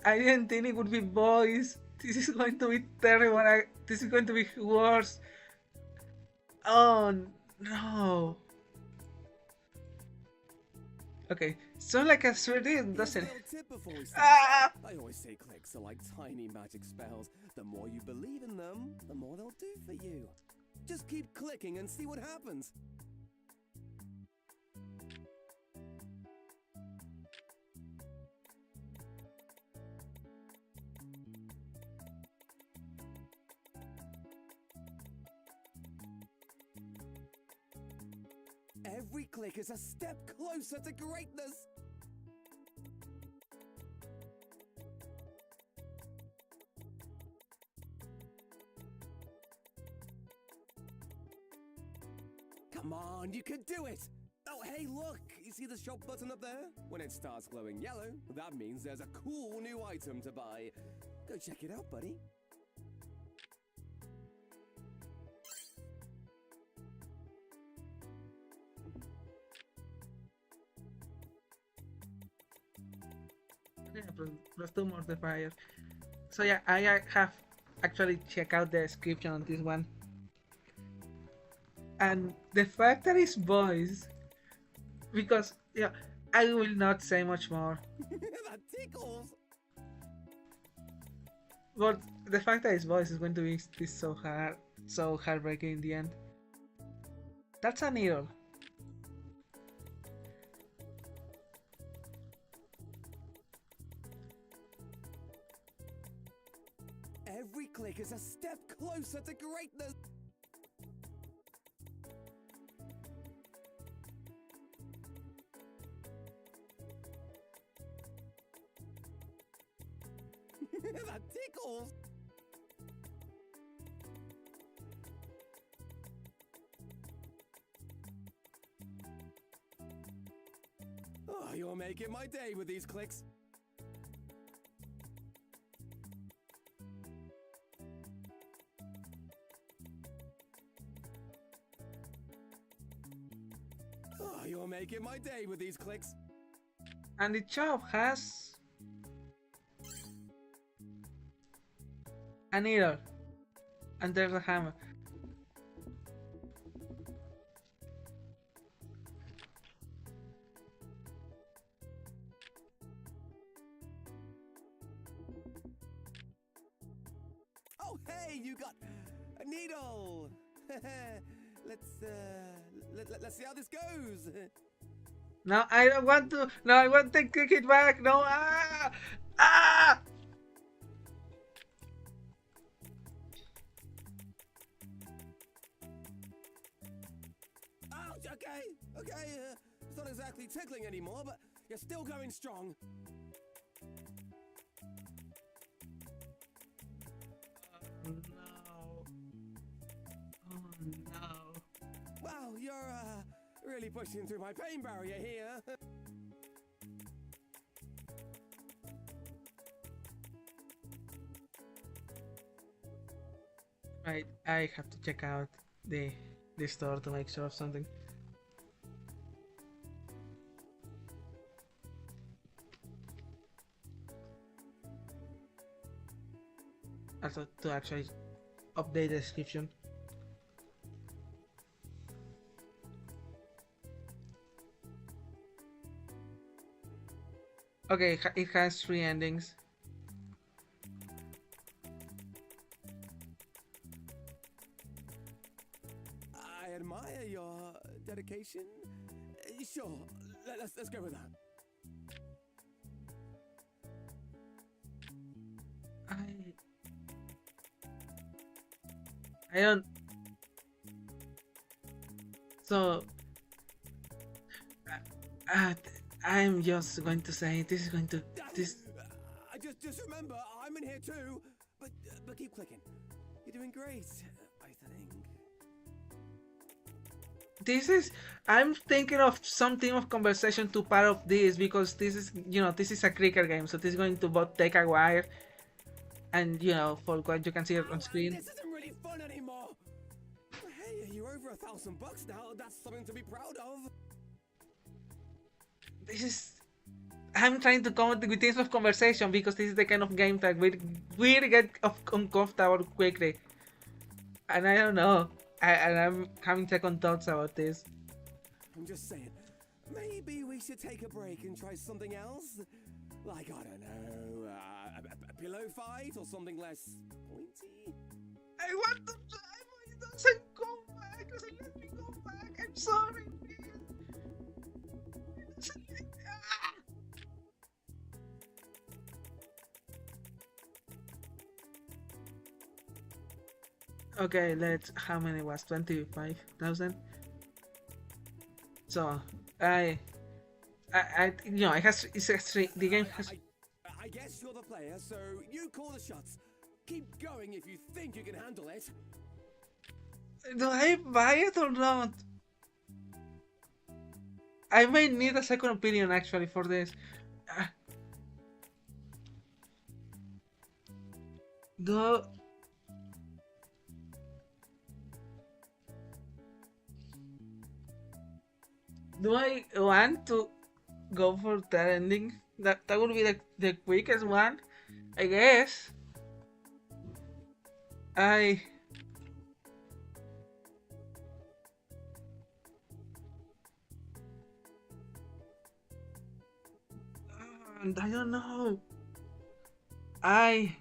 I didn't think it would be boys. This is going to be terrible. This is going to be worse. Oh no. Okay, so like a sweet Here's a doesn't. little tip before we start. Ah! I always say clicks are like tiny magic spells. The more you believe in them, the more they'll do for you. Just keep clicking and see what happens. Every click is a step closer to greatness. Come on, you can do it! Oh, hey, look! You see the shop button up there? When it starts glowing yellow, that means there's a cool new item to buy. Go check it out, buddy. Yeah, plus two more the fire. So yeah, I have actually checked out the description on this one. And the fact that it's boys, because yeah, I will not say much more. That tickles! But the fact that his voice is going to be so heartbreaking in the end. That's a needle. Every click is a step closer to greatness. That tickles. Oh, you're making my day with these clicks. Oh, you're making my day with these clicks. And the shop has a needle. And there's a hammer. Oh, hey, you got a needle. Let's see how this goes. No, I don't want to. No, I want to kick it back. No, ah! Ouch, okay. It's not exactly tickling anymore, but you're still going strong. Oh no. Oh no. Wow, you're really pushing through my pain barrier here. Right, I have to check out the store to make sure of something. Also to actually update the description. Okay, it has 3 endings. I admire your dedication. Sure, let's go with that. I don't. So, I'm just going to say this is going to this. Just remember, I'm here too. But keep clicking. You're doing great, I think. This is, I'm thinking of some theme of conversation to part of this because this is, this is a cricket game, so this is going to both take a while and, for what you can see on screen. This isn't really fun anymore. Hey, you're over $1,000 now. That's something to be proud of. This is, I'm trying to come up with themes of conversation because this is the kind of game that we get uncomfortable quickly. And I don't know. And I'm having second thoughts about this. I'm just saying, maybe we should take a break and try something else? Like, I don't know, a pillow fight or something less pointy? I want to try, but it doesn't go back. It doesn't let me go back. I'm sorry, man. It doesn't let me. Okay, let's. How many was 25,000? So it has. The game has. I guess you're the player, so you call the shots. Keep going if you think you can handle it. Do I buy it or not? I may need a second opinion actually for this. Do I want to go for that ending? That would be the quickest one, I guess. I don't know. I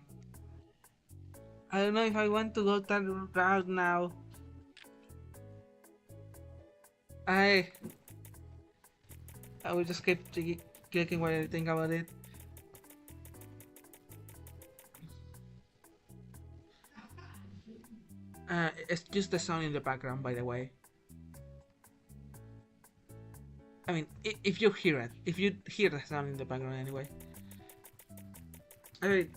don't know if I want to go that route now. I will just keep clicking while I think about it. It's just the sound in the background, by the way. I mean, if you hear it, if you hear the sound in the background anyway. I'll be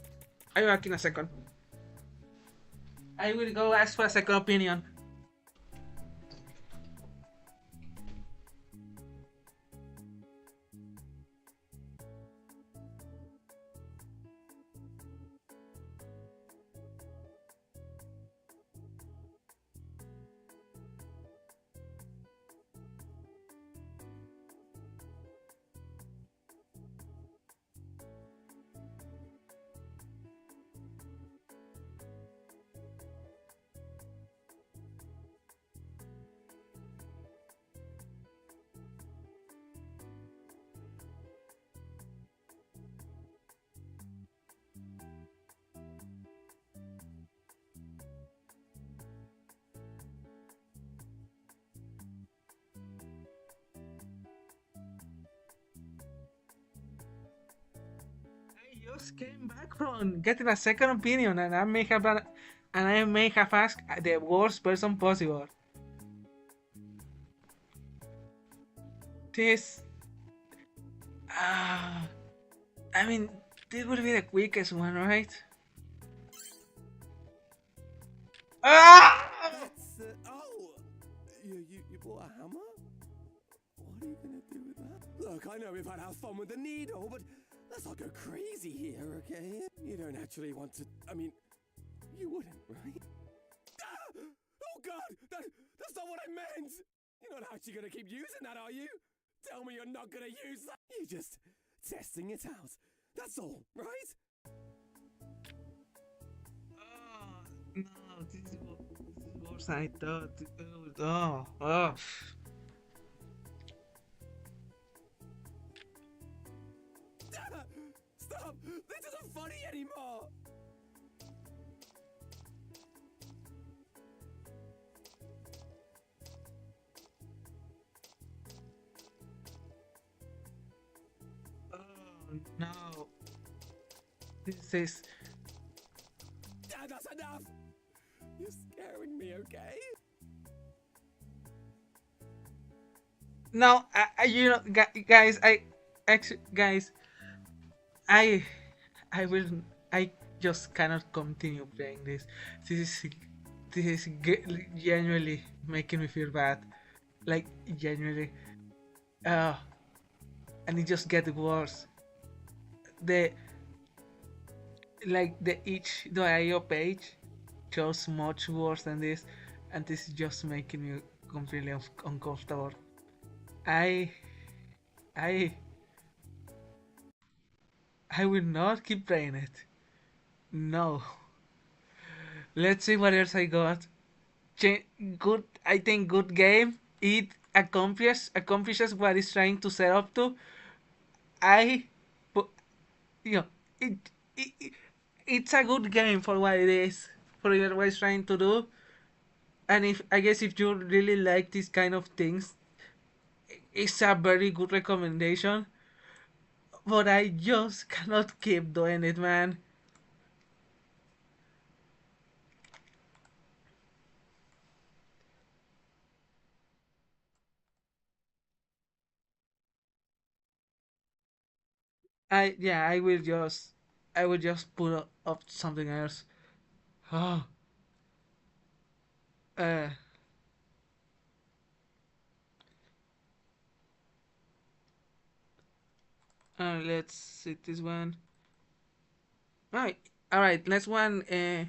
back in a second. I will go ask for a second opinion. Just came back from getting a second opinion, and I may have asked the worst person possible. This, I mean, this will be the quickest one, right? You bought a hammer? What are you gonna do with that? Look, I know we've had our fun with the needle, but let's not go crazy here, okay? You don't actually want to. I mean, you wouldn't, right? Ah! Oh God, that's not what I meant. You're not actually gonna keep using that, are you? Tell me you're not gonna use that. You're just testing it out. That's all, right? Oh no, this is worse than I thought. Oh. Stop! This isn't funny anymore! Oh no. This is... That's enough! You're scaring me, okay? No, guys, I will, just cannot continue playing this. This is genuinely making me feel bad. Like genuinely. Uh, and it just gets worse. The the IO page shows much worse than this, and this is just making me completely uncomfortable. I I I will not keep playing it. No. Let's see what else I got. Good. I think good game. It accomplishes what it's trying to set up to. I, but you know, it, it it's a good game for what it is, for what it's trying to do. And if I guess if you really like these kind of things, it's a very good recommendation. But I just cannot keep doing it, man. I will just put up something else. Oh, uh, let's see this one. All right. Next one. Okay,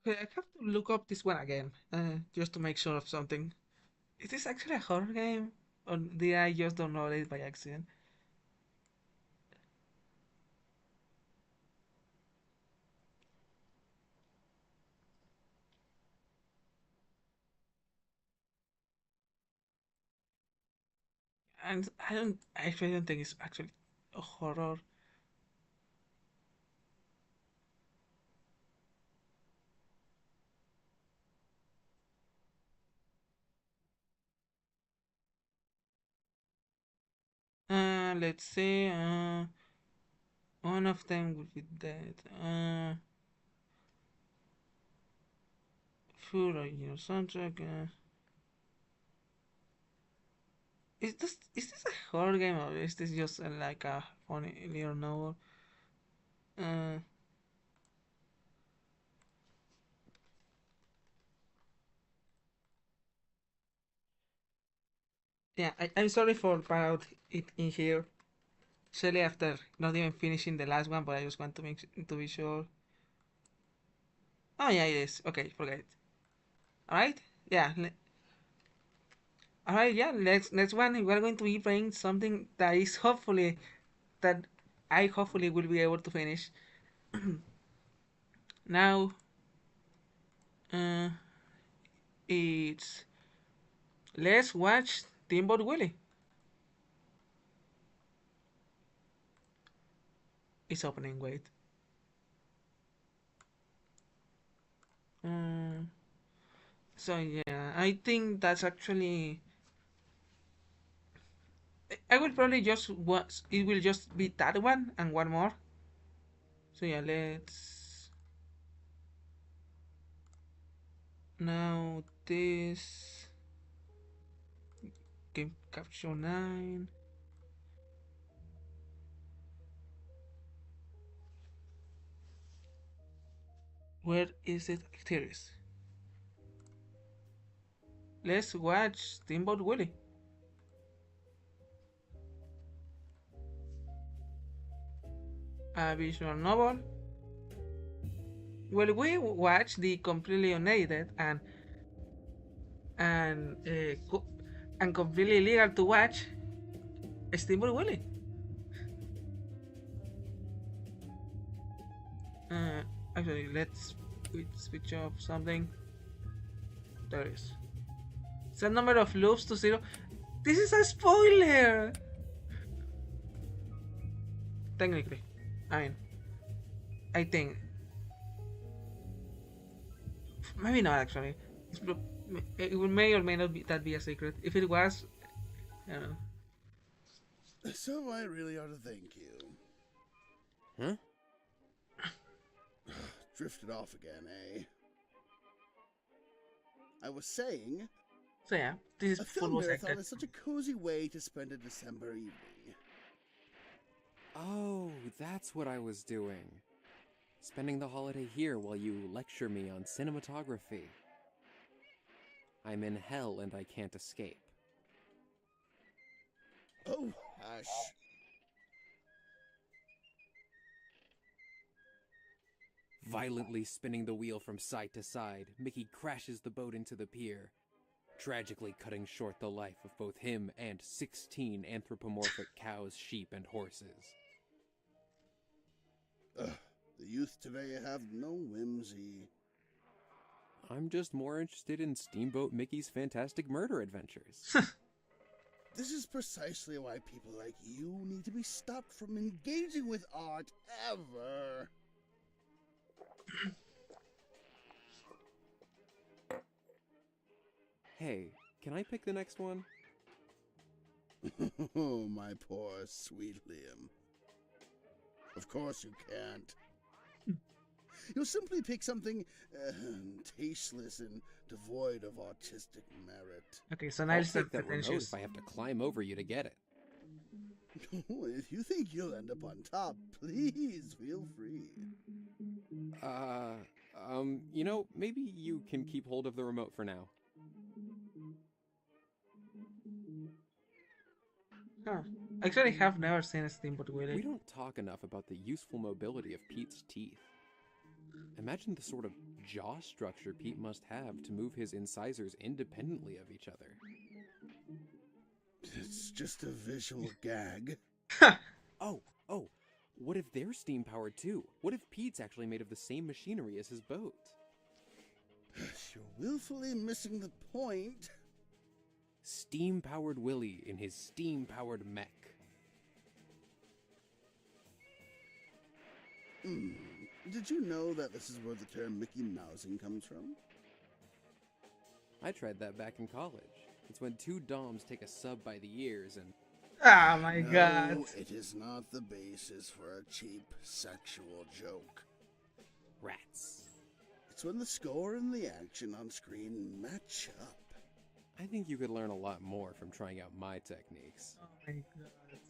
I have to look up this one again, just to make sure of something. Is this actually a horror game, or did I just download it by accident? And I actually don't think it's actually a horror. Let's see. One of them would be dead. Full original soundtrack. Is this a horror game or is this just like a funny little novel? Uh, yeah, I'm sorry for about it in here. Especially after not even finishing the last one, but I just want to to be sure. Oh yeah, it is. Okay, forget it. All right. Yeah. All right. Yeah. Next one. We're going to be playing something that is hopefully that I hopefully will be able to finish. Now, uh, it's let's watch Steamboat Willie. It's opening. Wait. Um. So yeah, I think that's actually. I will probably just watch. It will just be that one and one more. So yeah, let's now this game capture 9. Where is it? Here it is. Let's watch Steamboat Willie. A visual novel. Well, we watched the completely unedited and and completely illegal to watch Steamboat Willie. Uh, Actually, let's switch off something. There it is. Set number of loops to 0. This is a spoiler. Technically, I mean, I think maybe not actually. It may or may not be that be a secret. If it was, I don't know. So I really ought to thank you. Huh? Drifted off again, eh? I was saying, So yeah, this a full film was marathon acted. is such a cozy way to spend a December evening. Oh, that's what I was doing. Spending the holiday here while you lecture me on cinematography. I'm in hell and I can't escape. Oh, hush. Violently spinning the wheel from side to side, Mickey crashes the boat into the pier, tragically cutting short the life of both him and 16 anthropomorphic cows, sheep, and horses. Ugh, the youth today have no whimsy. I'm just more interested in Steamboat Mickey's fantastic murder adventures. This is precisely why people like you need to be stopped from engaging with art ever. Hey, can I pick the next one? Oh, my poor sweet Liam. Of course you can't. You'll simply pick something tasteless and devoid of artistic merit. Okay, so I'll Niles take that remote pretentious. if I have to climb over you to get it. If you think you'll end up on top, please feel free. Maybe you can keep hold of the remote for now. Huh. Actually, I have never seen a Steamboat We Willie. don't talk enough about the useful mobility of Pete's teeth. Imagine the sort of jaw structure Pete must have to move his incisors independently of each other. It's just a visual gag. Oh, what if they're steam-powered too? What if Pete's actually made of the same machinery as his boat? You're willfully missing the point. Steam-powered Willie in his steam-powered mech. Did you know that this is where the term Mickey Mousing comes from? I tried that back in college. It's when two doms take a sub by the ears and... Ah, my No, god. it is not the basis for a cheap sexual joke. rats. It's when the score and the action on screen match up. I think you could learn a lot more from trying out my techniques. Oh my god.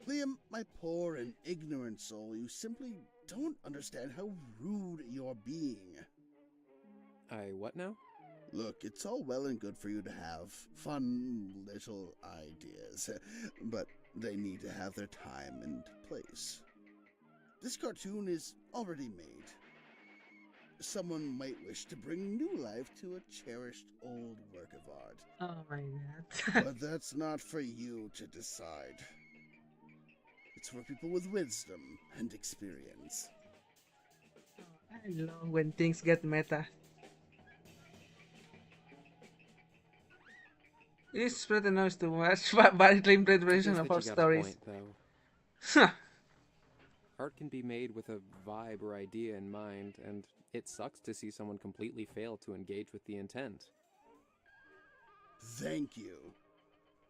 Liam, my poor and ignorant soul, you simply don't understand how rude you're being. What now? Look, it's all well and good for you to have fun little ideas, but they need to have their time and place. This cartoon is already made. Someone might wish to bring new life to a cherished old work of art, Oh my god. but that's not for you to decide. It's for people with wisdom and experience. I love when things get meta. It is pretty nice to watch varied interpretation I of guess our that you got a stories. point, though. Art can be made with a vibe or idea in mind, and it sucks to see someone completely fail to engage with the intent. Thank you.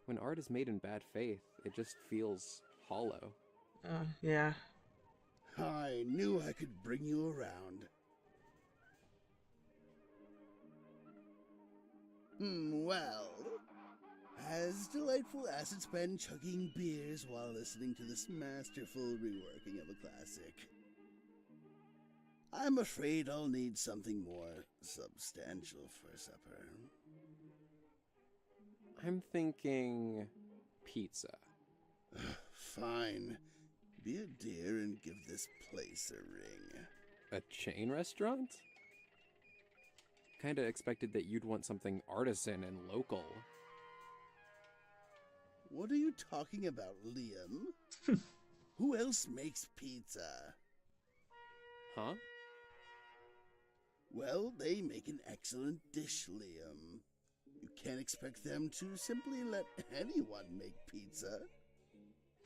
When art is made in bad faith, it just feels hollow. Yeah. I knew I could bring you around. Well, as delightful as it's been chugging beers while listening to this masterful reworking of a classic, I'm afraid I'll need something more substantial for supper. I'm thinking pizza. Fine. Be a dear and give this place a ring. A chain restaurant? Kinda expected that you'd want something artisan and local. What are you talking about, Liam? Who else makes pizza? Huh? Well, they make an excellent dish, Liam. You can't expect them to simply let anyone make pizza.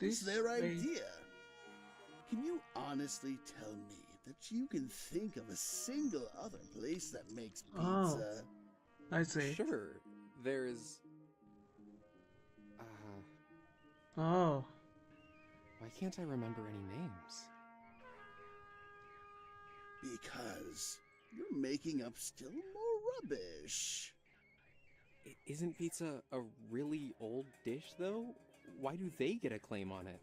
It's their idea. Can you honestly tell me that you can think of a single other place that makes pizza? I see. Sure, there's... Oh. why can't I remember any names? Because You're making up still more rubbish. Isn't pizza a really old dish, though? Why do they get a claim on it?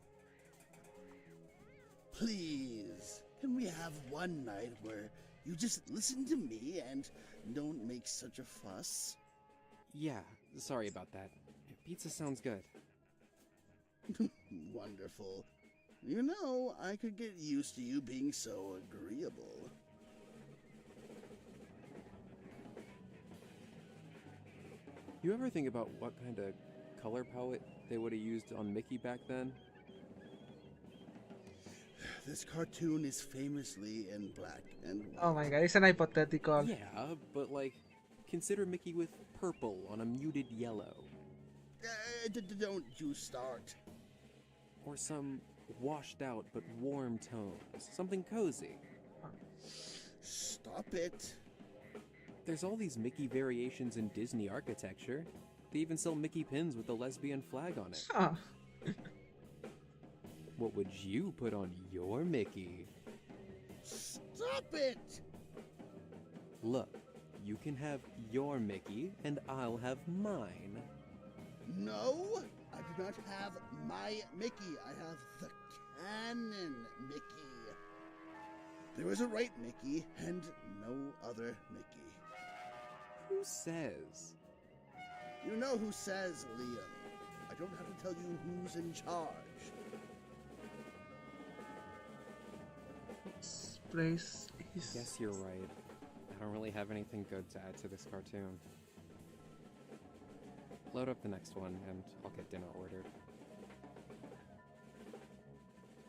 Please, can we have one night where you just listen to me and don't make such a fuss? Yeah, sorry about that. Pizza sounds good. Wonderful. You know, I could get used to you being so agreeable. You ever think about what kind of color palette they would have used on Mickey back then? This cartoon is famously in black and white. Oh my god, it's an hypothetical. Yeah, but like, consider Mickey with purple on a muted yellow. Don't you start. Or some washed out but warm tones. Something cozy. Stop it. There's all these Mickey variations in Disney architecture. They even sell Mickey pins with the lesbian flag on it. Huh. What would you put on your Mickey? Stop it. Look, you can have your Mickey, and I'll have mine. No, I do not have my Mickey. I have the canon Mickey. There is a right Mickey and no other Mickey. Who says? You know who says, Liam. I don't have to tell you who's in charge. This place is... Guess you're right. I don't really have anything good to add to this cartoon. Load up the next one, and I'll get dinner ordered.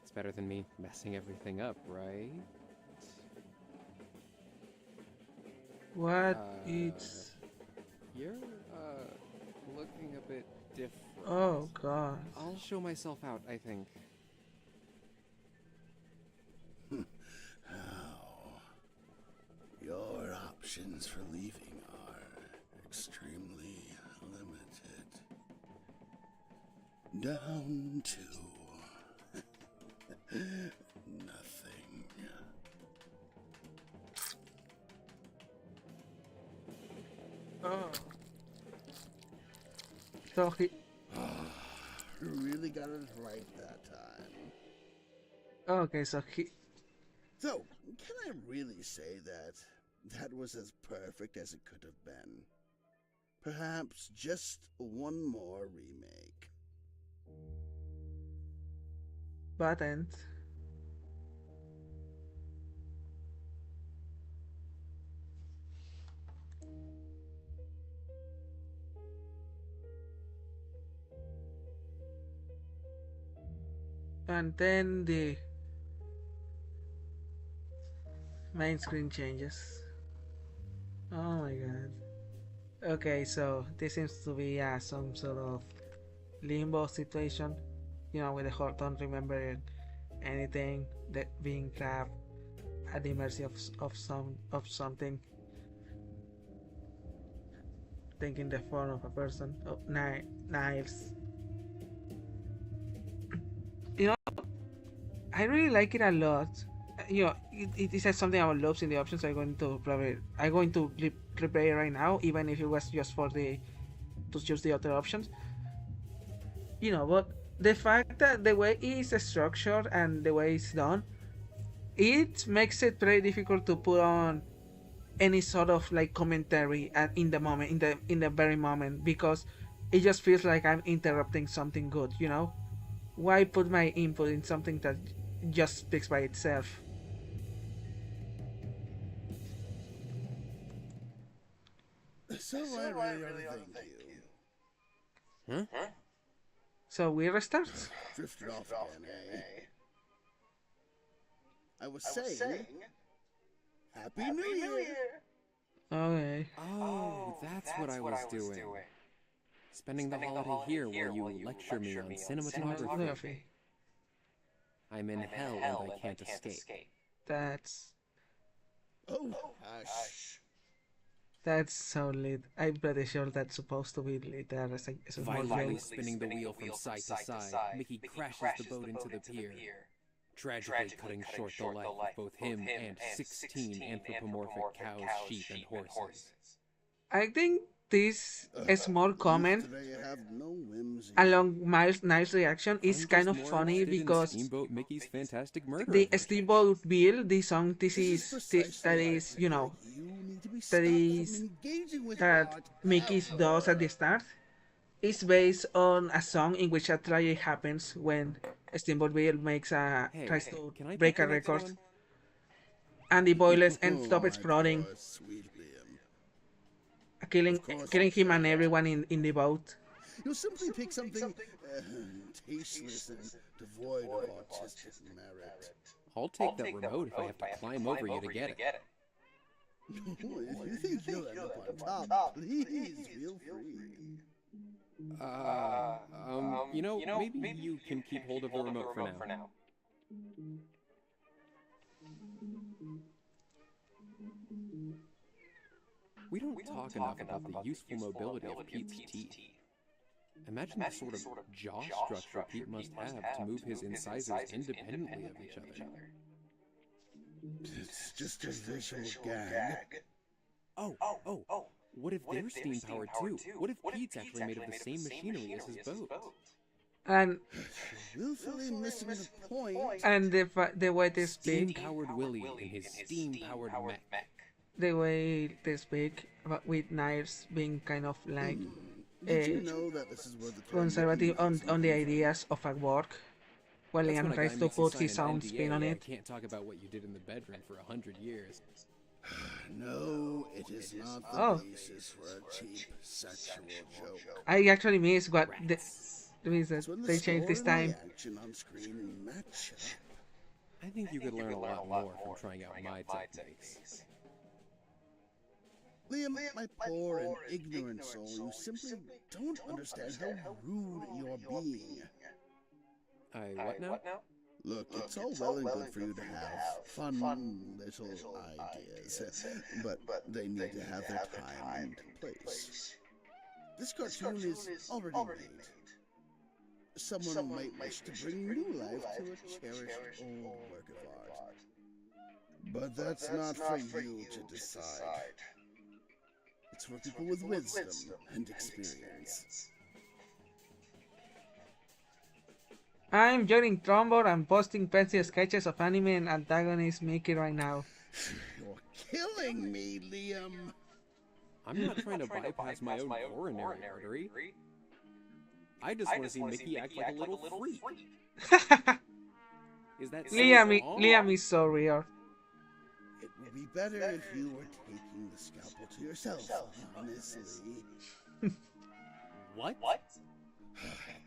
It's better than me messing everything up, right? What? It's... You're, looking a bit different. Oh god. I'll show myself out, I think. How? Your options for leaving are extremely limited. Down to nothing. Oh. So he... Really got it right that time. Okay, so he... So, can I really say that that was as perfect as it could have been? Perhaps just one more remake. Button. And then the main screen changes. Oh my god. Okay, so this seems to be some sort of limbo situation, you know, with the whole don't remember anything, that being trapped at the mercy of something, taking the form of a person, of knives. You know, I really like it a lot. You know, it says something about loops in the options. I'm going to replay it right now, even if it was just for to choose the other options. You know, but the fact that the way it's structured and the way it's done, it makes it very difficult to put on any sort of like commentary in the moment, in the very moment, because it just feels like I'm interrupting something good. You know, why put my input in something that just speaks by itself? So I really thank you. Huh? So we restart. Drifted off again, eh? I was saying, Happy New Year! Okay. Oh, that's what I was doing. Spending the holiday here while you lecture me on cinematography. Photography. I'm in hell and I can't escape. That's Oh, hush. That's so lit. I'm pretty sure that's supposed to be lit. As a small Violently joke. spinning the wheel from side to side, Mickey crashes the boat into the pier. tragically cutting short the life of both him and 16 anthropomorphic cows, sheep, and horses. I think this small comment Youth today have no whimsy. along Miles' nice reaction is I'm kind just of more funny interested in because Steamboat Mickey's fantastic murder the adventures. Steamboat Bill, the song This is precisely that why is, you know, you need to be that stopped from is engaging with that art Mickey does at the start is based on a song in which a tragedy happens when Steamboat Bill Hey, tries to can I break pick a the next record, one? and the boilers Oh, end up my exploding, poor sweet Liam. killing Of course killing it's him and sad. everyone in the boat. You'll simply pick something tasteless and devoid of artistic merit. I'll take that remote if I have to climb over you to get it. If you think you'll end up on top, please feel free. Maybe you can keep hold of the remote for now. We don't talk enough about the useful mobility of Pete's teeth. Imagine the sort of jaw structure Pete must have to move his incisors independently of each other. It's just a visual gag. Oh, what if they're steam powered too? What if Pete's actually made of the same machinery as his boat? And Willfully missing the point. the way they Steam speak, powered Willie in his steam powered mech. the way they speak about, with knives being kind of like Did you know that this is where the term conservative comes on the from? ideas of a work, while That's Liam when a tries guy to makes you put sign his an own NDA, spin on I it. can't talk about what you did in the bedroom for 100 years. No, it is not the Oh. basis for a cheap sexual joke. I actually miss what the means that It's when the they changed this story and time. the action on screen match up. I think you could learn a lot more from trying out my techniques. Liam, my poor and ignorant soul, you simply don't understand how rude you're being. What now? Look, it's all well and good for you to have fun little ideas, but they need to have their time and place. This cartoon is already made. Someone might wish to bring new life to a cherished old work of art. But that's not for you to decide. It's for people with wisdom and experience. I'm joining Trombone and posting pencil sketches of anime and antagonist Mickey right now. You're killing me, Liam. I'm not trying to bypass my own coronary artery. I just want to see Mickey act like a little freak. Is that so wrong? Liam is so real. It would be better if you were taking the scalpel to yourself, honestly. What?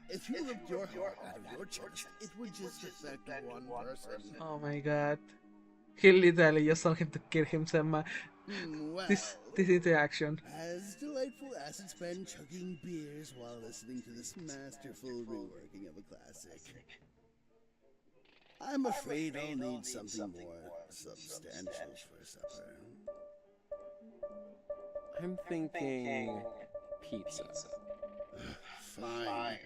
If you ripped your heart out of your chest, it would just affect one person. Oh my god. He literally just told him to kill himself. Well, This interaction. as delightful as it's been chugging beers while listening to this masterful reworking of a classic, I'm afraid I'll need something more substantial for supper. I'm thinking pizza. Fine.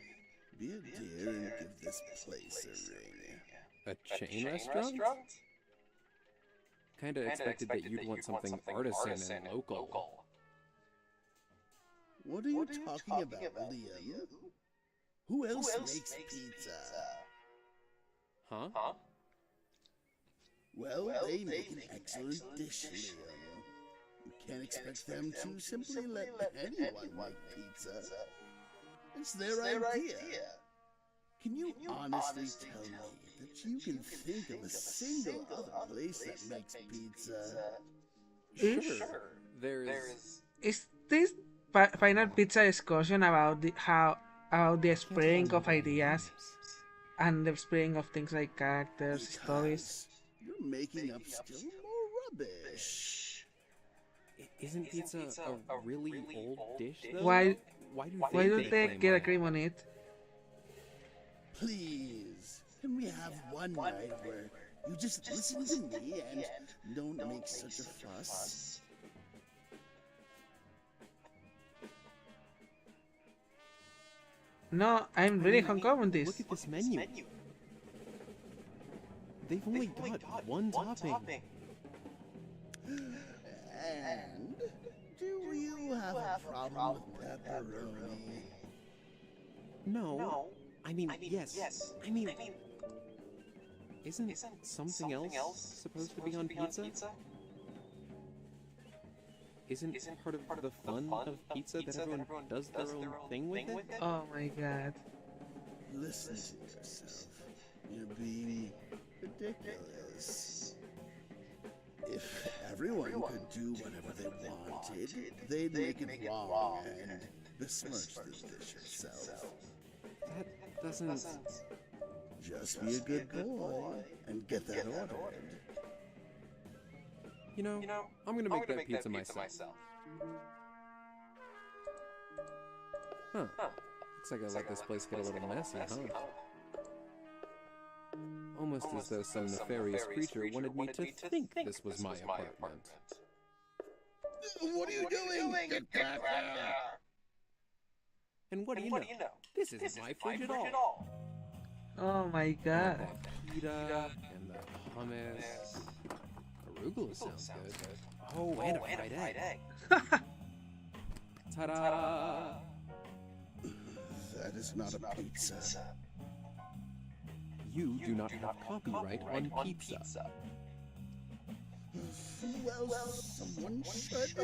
Be a dear and give this place a ring. A chain restaurant? Kinda expected that you'd want something artisan and local. What are you talking about, Liam? Who else makes pizza? Huh? Well, they make an excellent dish, Liam. You can't expect them to simply let anyone make pizza. It's their idea. Can you honestly tell me that you can think of a single other place that makes pizza? Sure. There's... Is this final pizza discussion about the spreading of ideas and the spreading of things like characters, stories? You're making up still more rubbish. Isn't pizza a really old dish, though? Why Why don't they get a cream on it? Please, can we have one night where you just listen to me and don't make such a fuss? No, I'm really hungry on this. Look at this menu. They've only got one topping. And do you have a problem with pepperoni? No. I mean, yes. I mean, isn't something else supposed to be on pizza? Isn't part of the fun of pizza that everyone does their own thing with it? Oh my god. Listen to yourself. You're being ridiculous. If everyone could do whatever they wanted, they'd make it wrong and besmirch the dish itself. That doesn't... Just be a good boy and get that ordered. You know, I'm gonna make that pizza myself. Huh. Looks like I let this place get a little messy, huh? Almost as though some nefarious creature wanted me to think this was my apartment. What are you doing? Get back there! And what do you know? This isn't my fridge at all. Oh my god. That pita and the hummus. Arugula sounds good. Oh, and a fried egg. Ta-da! That is not a pizza. You do not have copyright on pizza. Well, someone should.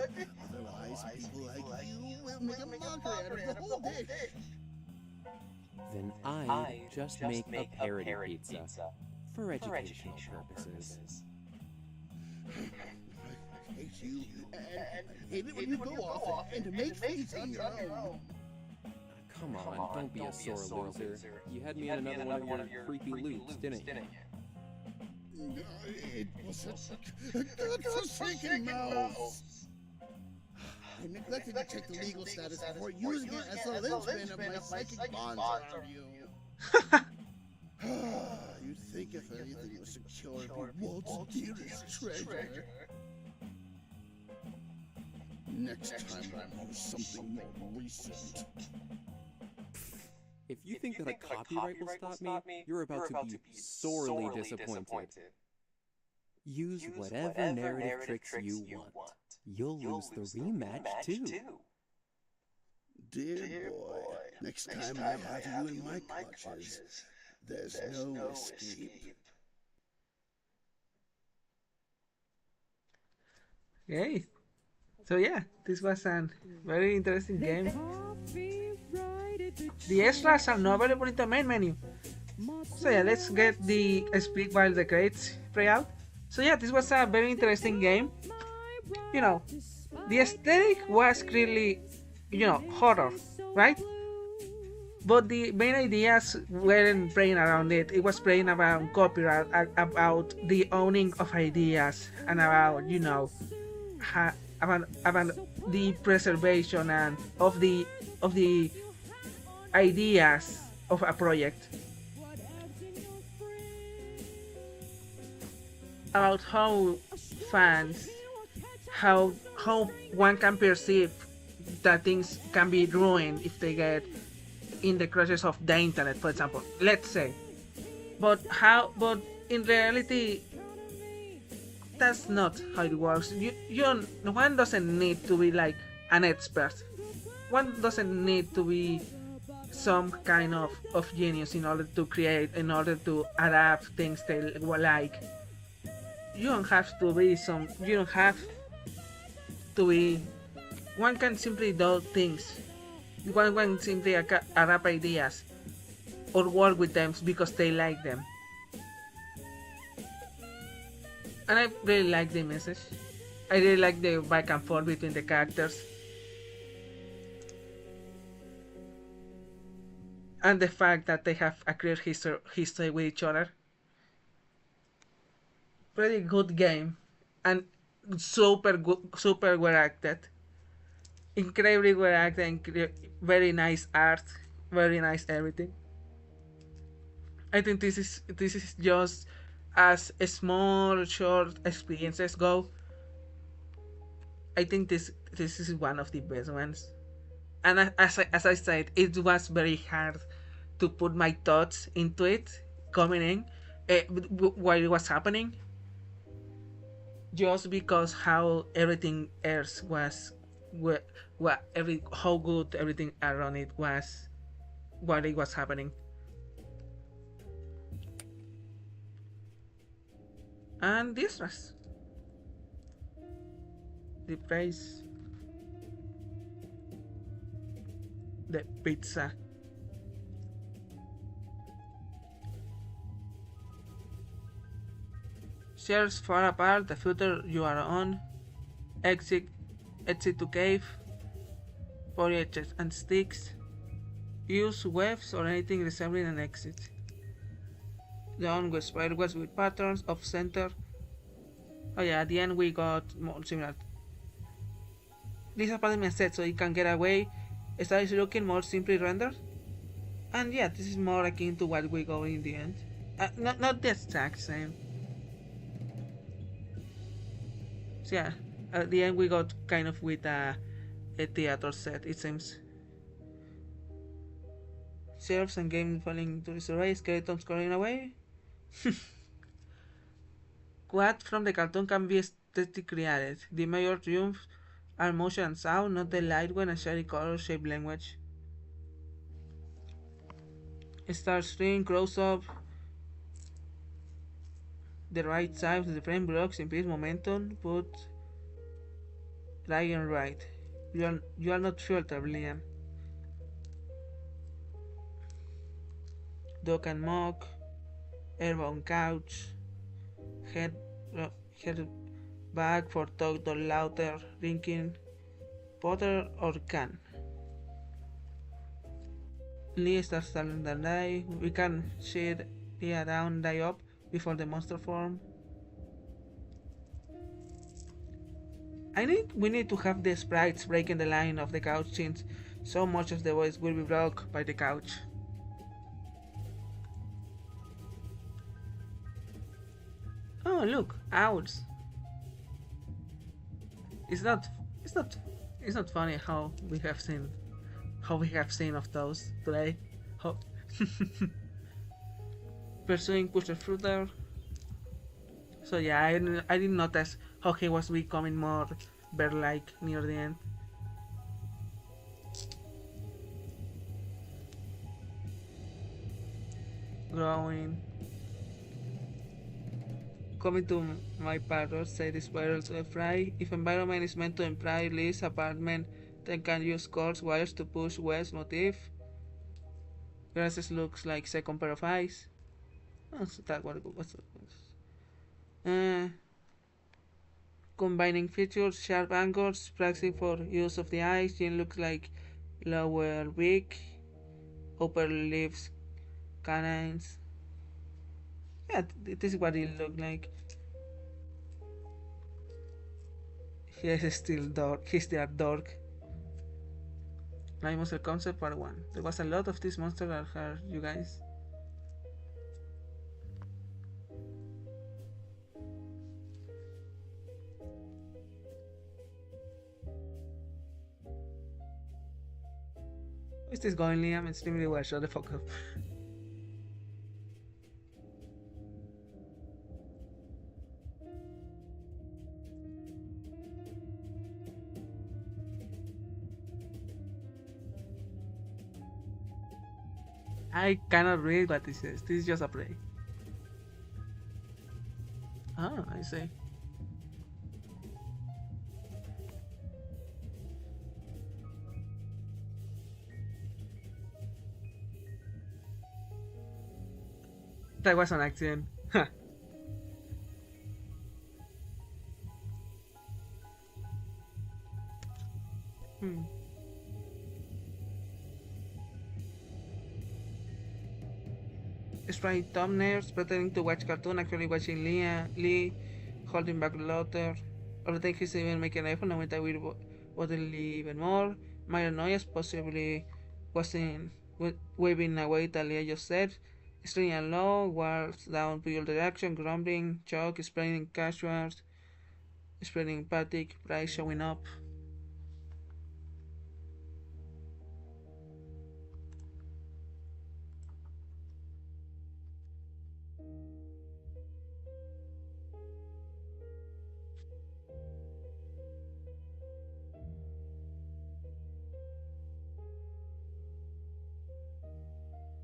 Otherwise, people like you will make a mockery out of the whole dish. Then I just make a parody pizza for educational purposes. I hate you, and I hate it when you go off and make things on your own. Come on, don't be a sore loser. You had me in another one of your creepy loops, didn't you? It was a godforsaken mouse. I neglected to check the legal status before using it as a linchpin of my psychic bonds around you. You'd think if anything was secure, it'd be Walt's dearest treasure. Next time I'll use something more recent. If you think that a copyright will stop me, you're about to be sorely disappointed. Use whatever narrative tricks you want. You'll lose the rematch too. Dear boy, next time I have you in my clutches, there's no escape. Okay. So yeah, this was a very interesting game. The extras are not available in the main menu. So yeah, let's get the speak while the crates play out. So yeah, this was a very interesting game. You know, the aesthetic was clearly, horror, right? But the main ideas weren't playing around it. It was playing about copyright, about the owning of ideas, and about, about the preservation and of the ideas of a project. About how fans, how one can perceive that things can be ruined if they get in the clutches of the internet, for example, let's say. But in reality, that's not how it works. One doesn't need to be like an expert. One doesn't need to be some kind of genius in order to create, in order to adapt things they like. You don't have to be one can simply do things. One can simply adapt ideas or work with them because they like them. And I really like the message. I really like the back and forth between the characters. And the fact that they have a clear history with each other. Pretty good game. And super well acted. Incredibly well acted. Very nice art. Very nice everything. I think this is just as small short experiences go. I think this is one of the best ones. And as I said, it was very hard to put my thoughts into it coming in, while it was happening, just because how everything else was, what every how good everything around it was while it was happening. And this was the price, the pizza. Shelves far apart, the footer you are on. Exit, exit to cave. Foliages and sticks. Use webs or anything resembling an exit. Done with spiderwebs with patterns off center. Oh yeah, at the end we got more similar. This apartment set so you can get away. Starts looking more simply rendered. And yeah, this is more akin to what we got in the end. Not the exact same. So yeah, at the end we got kind of with a theater set, it seems. Sheriffs and game falling to disarray, skeletons crawling away. What from the cartoon can be aesthetically added? The major triumphs are motion and sound, not the light when a shady color shape language. Star string, close up, the right side of the frame blocks increase momentum, put right and right. You are not filtered, Liam. Dog and mock, airborne couch, head, head back for talk or louder, drinking, Potter or can. Lee starts telling the die. We can shade Lia down, die up before the monster form. We need to have the sprites breaking the line of the couch since so much of the voice will be blocked by the couch. Oh look, owls. It's not it's not it's not funny how we have seen of those today. How pursuing pusher fruiter. So yeah, I didn't notice how he was becoming more bear-like near the end. Growing. Coming to my parrot, say the spirals to fry. If environment is meant to imply least apartment, then can use cords wires to push west motif. Grasses looks like second pair of eyes. Oh, so that was uh, combining features, sharp angles, practicing for use of the eyes. Chin looks like lower beak, upper lips, canines. Yeah, this is what it looked like. He is still dark. He's still dark. Night Monster Concept Part 1. There was a lot of this monster that hurt you guys. Where is this going, Liam? Extremely well. Shut the fuck up. I cannot read what this says. This is just a play. Ah, I see. That was an accident. hmm. Sprite thumbnails, pretending to watch cartoon, actually watching Lee holding back the laughter. Or think he's even making an effort, no matter will bodily even more. Minor noise, possibly wasn't waving away Talia just said. Stringing low, walls down pure direction, grumbling, choke, explaining casuals, spreading empathic, price showing up.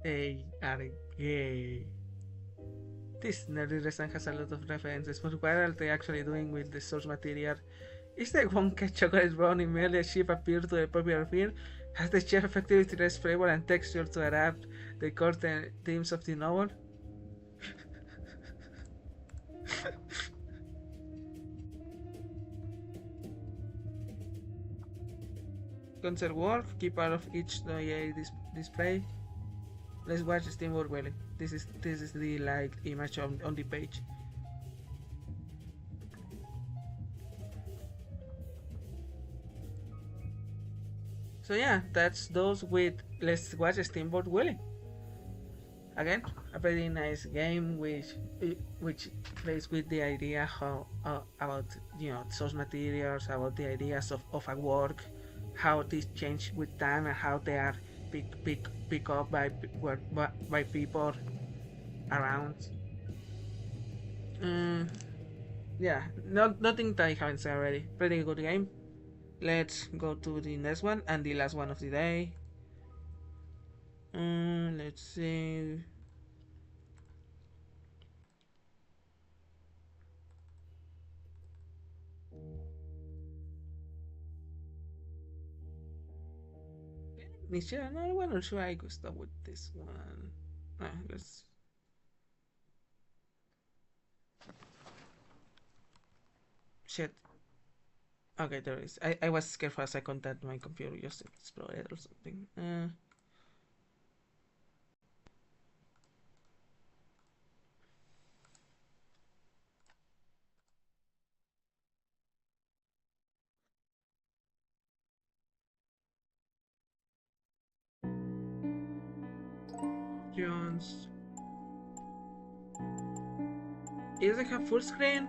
They are gay. This nerdy design has a lot of references, but what are they actually doing with the source material? Is the Wonka chocolate brownie merely a cheap appeal to the popular film? Has the chef effectively traced flavor and texture to adapt the core themes of the novel? Concert work, keep part of each display. Let's watch Steamboat Willie. This is the like image on the page. So yeah, that's those with Let's Watch Steamboat Willie. Again, a very nice game which plays with the idea how about source materials, about the ideas of a work, how these change with time and how they are pick up by people around. Mm, yeah, nothing that I haven't said already. Pretty good game. Let's go to the next one and the last one of the day. Let's see. Michelle, another one, or should I go start with this one? Let's. Shit. Okay, there is. I was scared for a second that my computer just exploded or something. Jones. Is it have full screen?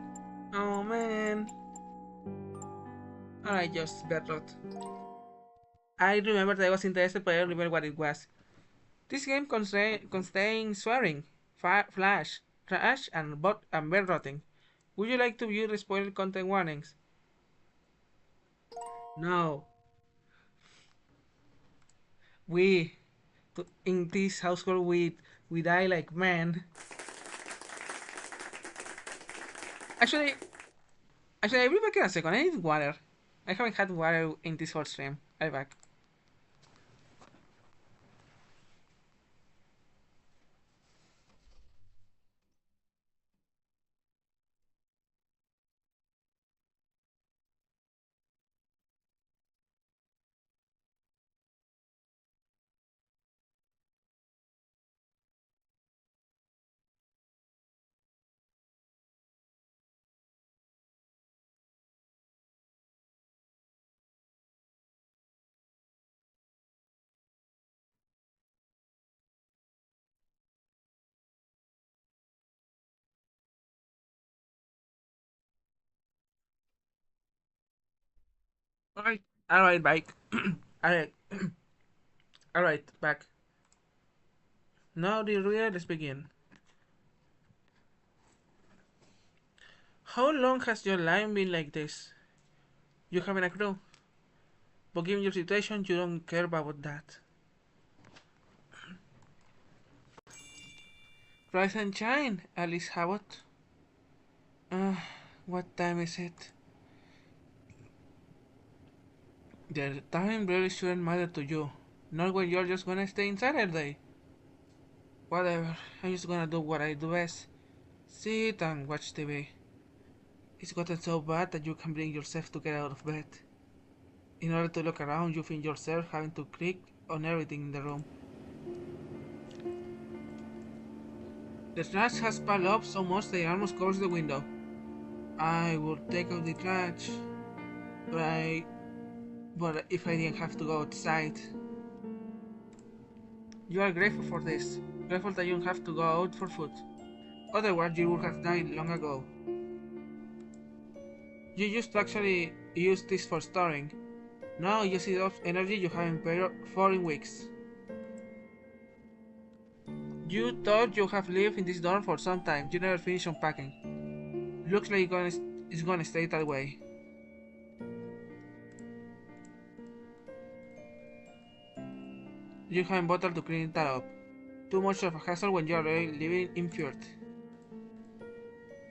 Oh man. Alright, just Bertot. I remember that I was interested, but I don't remember what it was. This game contains swearing, flash, trash, and bed rotting. Would you like to view the spoiler content warnings? No. We, in this household, we die like men. Actually, I'll be back in a second. I need water. I haven't had water in this whole stream. I'll be back. Alright, back. Alright, alright, back. Now the real, let's begin. How long has your life been like this? You haven't a clue. But given your situation, you don't care about that. Rise and shine, Alice Howard. What time is it? The time really shouldn't matter to you. Not when you're just gonna stay inside all day. Whatever, I'm just gonna do what I do best. Sit and watch TV. It's gotten so bad that you can bring yourself to get out of bed. In order to look around, you find yourself having to click on everything in the room. The trash has piled up so much that it almost covers the window. I would take out the trash, but if I didn't have to go outside. You are grateful for this, grateful that you don't have to go out for food. Otherwise, you would have died long ago. You used to actually use this for storing. Now you see the energy you haven't paid for in weeks. You thought you have lived in this dorm for some time. You never finished unpacking. Looks like it's gonna stay that way. You haven't bothered to clean that up. Too much of a hassle when you're living in Fjord.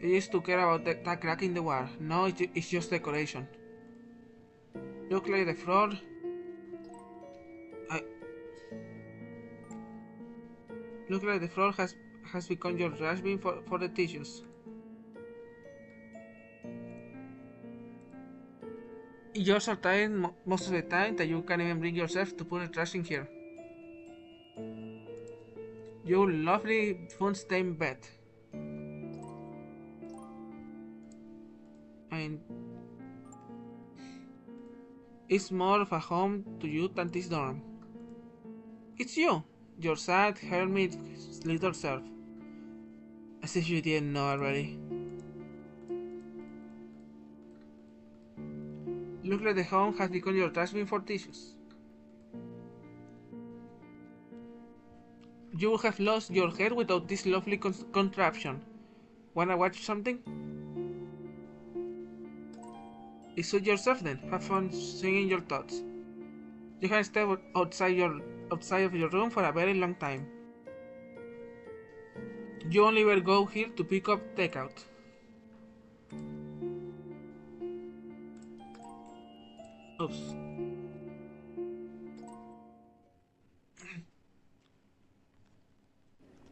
You used to care about that crack in the wall. Now it's just decoration. Look like the floor. I look like the floor has become your trash bin for the tissues. You're so tired most of the time that you can't even bring yourself to put the trash in here. You lovely fun-stained bed. And it's more of a home to you than this dorm. It's you, your sad hermit little self. As if you didn't know already. Look like the home has become your trash bin for tissues. You would have lost your head without this lovely contraption. Wanna watch something? Suit yourself then. Have fun singing your thoughts. You can stay outside of your room for a very long time. You only ever go here to pick up takeout. Oops.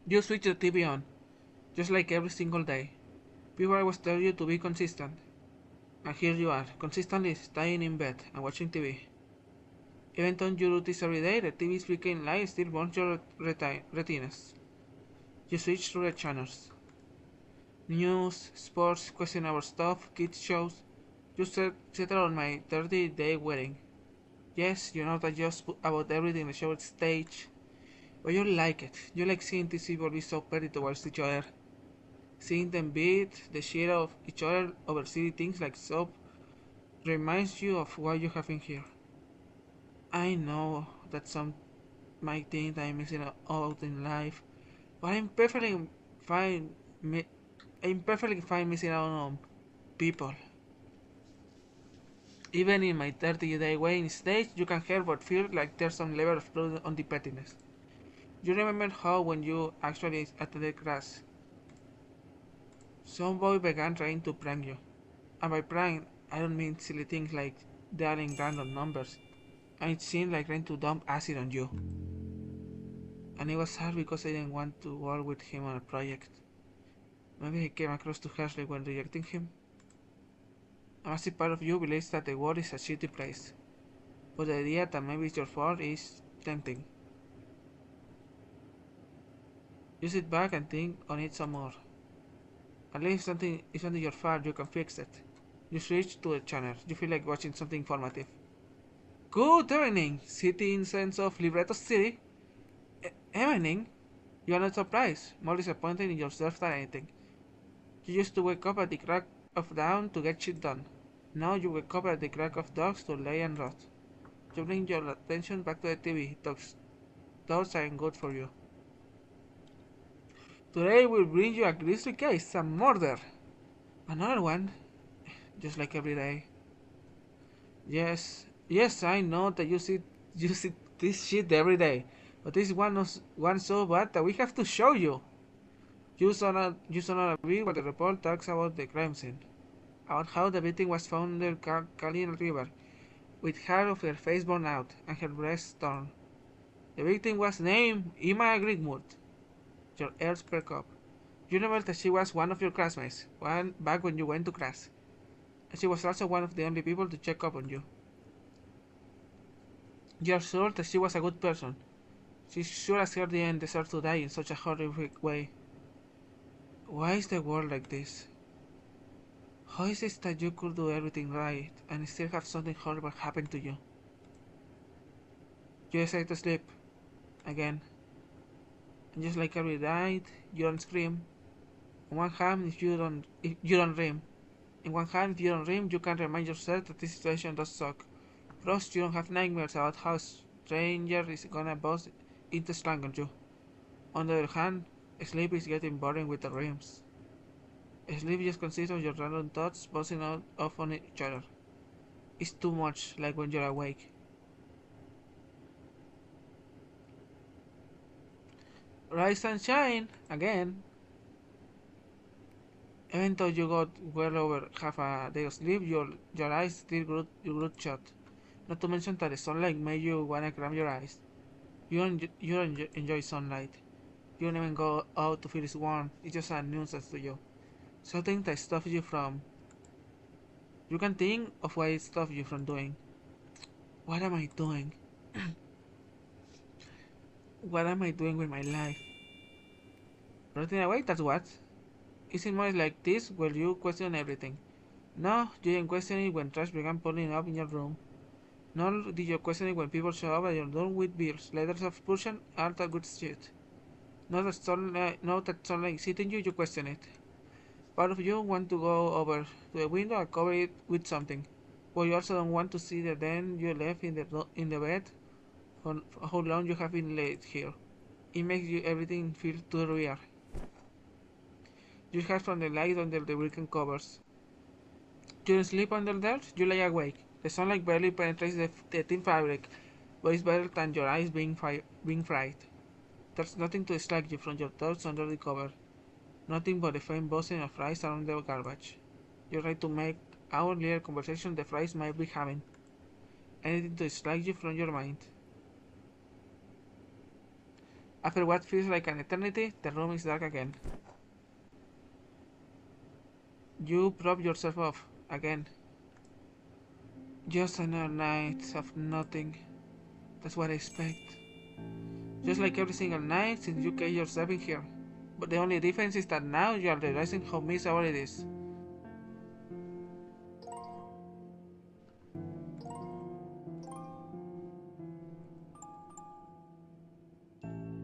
You switch the TV on, just like every single day. People always tell you to be consistent. And here you are, consistently staying in bed and watching TV. Even though you do this every day, the TV's flickering light still burns your retinas. You switch through the channels. News, sports, questionable stuff, kids shows. You settle on my 30-day wedding. Yes, you know that just about everything the show stage. But you like it. You like seeing these people be so petty towards each other. Seeing them beat the shit out of each other over silly things like soap reminds you of why you have been here. I know that some might think I'm missing out in life, but I'm perfectly fine. I'm perfectly fine missing out on people. Even in my 30-day wedding stage, you can help but feel like there's some level of truth on the pettiness. You remember how when you actually attended class, some boy began trying to prank you. And by prank, I don't mean silly things like dialing random numbers. It seemed like trying to dump acid on you. And it was hard because I didn't want to work with him on a project. Maybe he came across too harshly when rejecting him. A massive part of you believes that the world is a shitty place. But the idea that maybe it's your fault is tempting. You sit back and think on it some more. At least if something is under your fault, you can fix it. You switch to a channel. You feel like watching something informative. Good evening, citizens of Libretto City. Evening? You are not surprised, more disappointed in yourself than anything. You used to wake up at the crack of dawn to get shit done. Now you wake up at the crack of dogs to lay and rot. You bring your attention back to the TV. Those aren't good for you. Today we'll bring you a grisly case, a murder. Another one, just like every day. Yes, I know that you see this shit every day, but this one so bad that we have to show you. You saw not read what the report talks about the crime scene, about how the victim was found in the Kalin River, with half of her face burned out and her breasts torn. The victim was named Ima Grigmut. Your ears perk up. You remember that she was one of your classmates, back when you went to class. And she was also one of the only people to check up on you. You are sure that she was a good person. She sure as hell didn't deserve to die in such a horrific way. Why is the world like this? How is it that you could do everything right and still have something horrible happen to you? You decide to sleep. Again. And just like every night, you don't scream. On one hand, if you don't dream. In one hand, if you don't dream, you can remind yourself that this situation does suck. Plus, you don't have nightmares about how a stranger is gonna bust into slang on you. On the other hand, sleep is getting boring with the dreams. Sleep just consists of your random thoughts bouncing off on each other. It's too much like when you're awake. Rise and shine again. Even though you got well over half a day of sleep, your eyes still grew shut. Not to mention that the sunlight made you wanna cram your eyes. You don't enjoy sunlight. You don't even go out to feel it's warm. It's just a nuisance to you. Something that stops you from. You can think of why it stops you from doing. What am I doing? What am I doing with my life? Rotting away, that's what. Is it more like this where you question everything? No, you didn't question it when trash began piling up in your room. Nor did you question it when people show up at your door with bills, letters of expulsion, all that good shit. Not that sunlight is hitting you, you question it. Part of you want to go over to the window and cover it with something, but you also don't want to see the den you left in the bed for how long you have been laid here. It makes you everything feel too real. You hide from the light under the broken covers. You don't sleep under there, you lie awake. The sunlight barely penetrates the thin fabric, but it's better than your eyes being fried. There's nothing to distract you from your thoughts under the cover. Nothing but the faint buzzing of flies around the garbage. You try to make our little conversation the flies might be having. Anything to distract you from your mind. After what feels like an eternity, the room is dark again. You prop yourself up again. Just another night of nothing. That's what I expect. Just like every single night since you came yourself in here. But the only difference is that now you are realizing how miserable it is.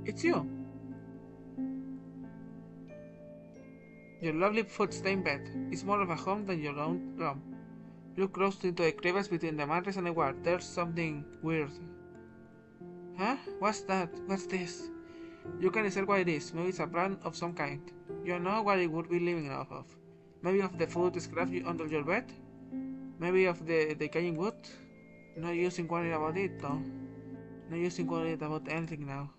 It's you. Your lovely foot-stained bed is more of a home than your own room. Look close into the crevice between the mattress and the wall. There's something weird. Huh? What's that? What's this? You can decide what it is. Maybe it's a plant of some kind. You know what it would be living off of. Maybe of the food scraps under your bed? Maybe of the decaying wood? No use in worrying about it, though. No use in worrying about anything now.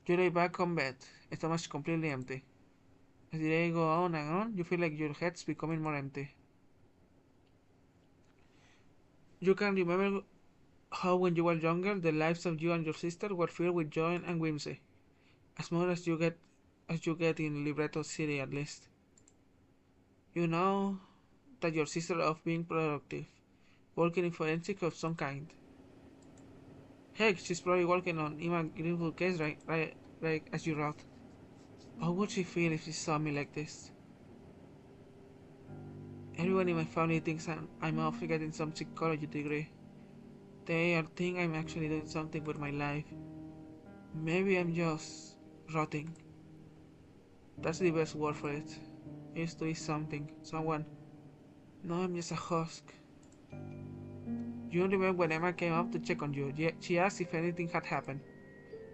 You lay back on bed, stomach completely empty. As the day goes on and on, you feel like your head's becoming more empty. You can remember how when you were younger, the lives of you and your sister were filled with joy and whimsy. As much as you get in Libretto City at least. You know that your sister of being productive, working in forensic of some kind. Heck, she's probably working on Iman Greenwood case right as you wrote. How would she feel if she saw me like this? Everyone in my family thinks I'm off getting some psychology degree. They all think I'm actually doing something with my life. Maybe I'm just rotting. That's the best word for it. I used to be something, someone. No, I'm just a husk. You remember when Emma came up to check on you? She asked if anything had happened.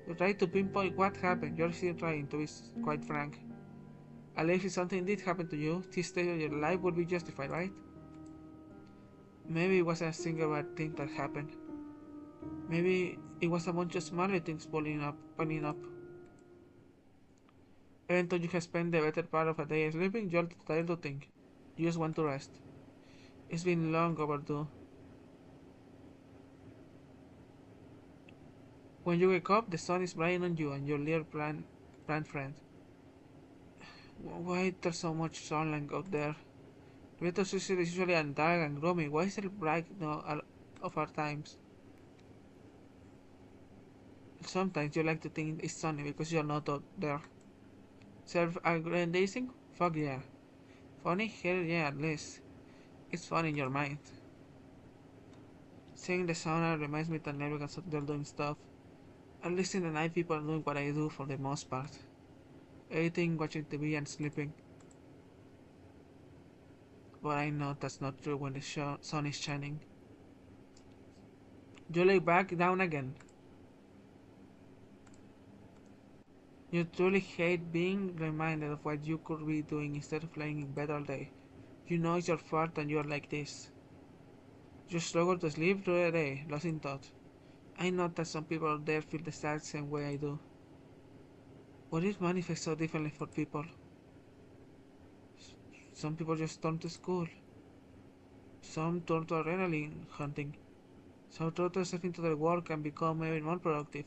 You tried to pinpoint what happened. You're still trying to be quite frank. At least if something did happen to you, this stage of your life would be justified, right? Maybe it wasn't a single bad thing that happened. Maybe it was a bunch of smaller things piling up. Even though you have spent the better part of a day sleeping, you're too tired to think. You just want to rest. It's been long overdue. When you wake up, the sun is bright on you and your little plant friend. Why there's so much sunlight out there? Little sister is usually dark and gloomy. Why is it bright now of our times? Sometimes you like to think it's sunny because you're not out there. Self-aggrandizing? Fuck yeah. Funny? Hell yeah, at least. It's fun in your mind. Seeing the sun reminds me that everyone's out there doing stuff. At least in the night people are doing what I do for the most part. Eating, watching TV and sleeping. But I know that's not true when the sun is shining. You lay back down again. You truly hate being reminded of what you could be doing instead of laying in bed all day. You know it's your fault and you're like this. You struggle to sleep through the day, lost in thought. I know that some people out there feel the exact same way I do. What is manifest so differently for people? Some people just turn to school. Some turn to adrenaline hunting. Some throw themselves into their work and become even more productive.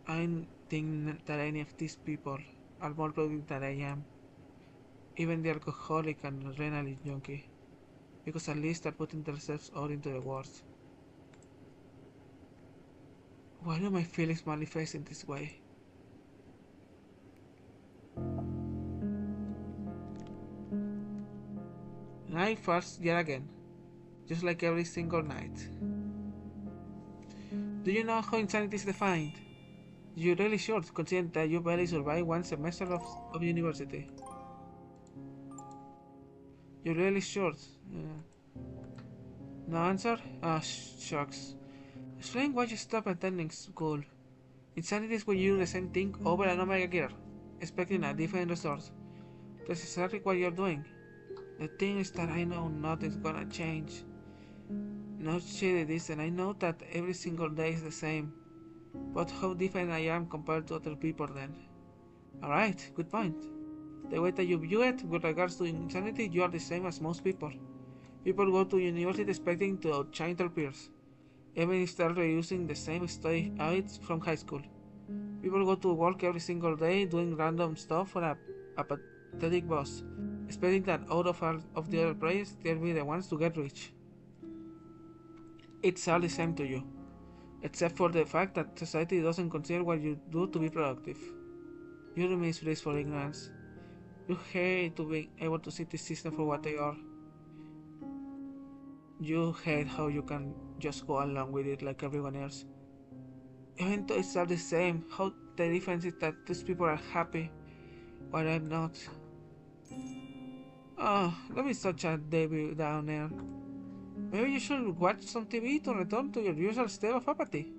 I don't think that any of these people are more productive than I am. Even the alcoholic and adrenaline junkie. Because at least they're putting themselves out into the world. Why do my feelings manifest in this way? Night falls yet again, just like every single night. Do you know how insanity is defined? You're really sure, considering that you barely survived one semester of university. You're really sure. No answer? Ah, shucks. Explain why you stop attending school. Insanity is when you do the same thing over and over again, expecting a different result. That's exactly what you're doing. The thing is that I know nothing's gonna change. No shit it isn't. I know that every single day is the same. But how different I am compared to other people then. Alright, good point. The way that you view it, with regards to insanity, you are the same as most people. People go to university expecting to outshine their peers, even if they're reusing the same study habits from high school. People go to work every single day doing random stuff for a pathetic boss, expecting that out of all of the other players, they'll be the ones to get rich. It's all the same to you, except for the fact that society doesn't consider what you do to be productive. You remain raised for ignorance. You hate to be able to see the system for what they are. You hate how you can just go along with it like everyone else. Even though it's all the same, how the difference is that these people are happy, while I'm not. Oh, that is such a Debbie Downer. Maybe you should watch some TV to return to your usual state of apathy.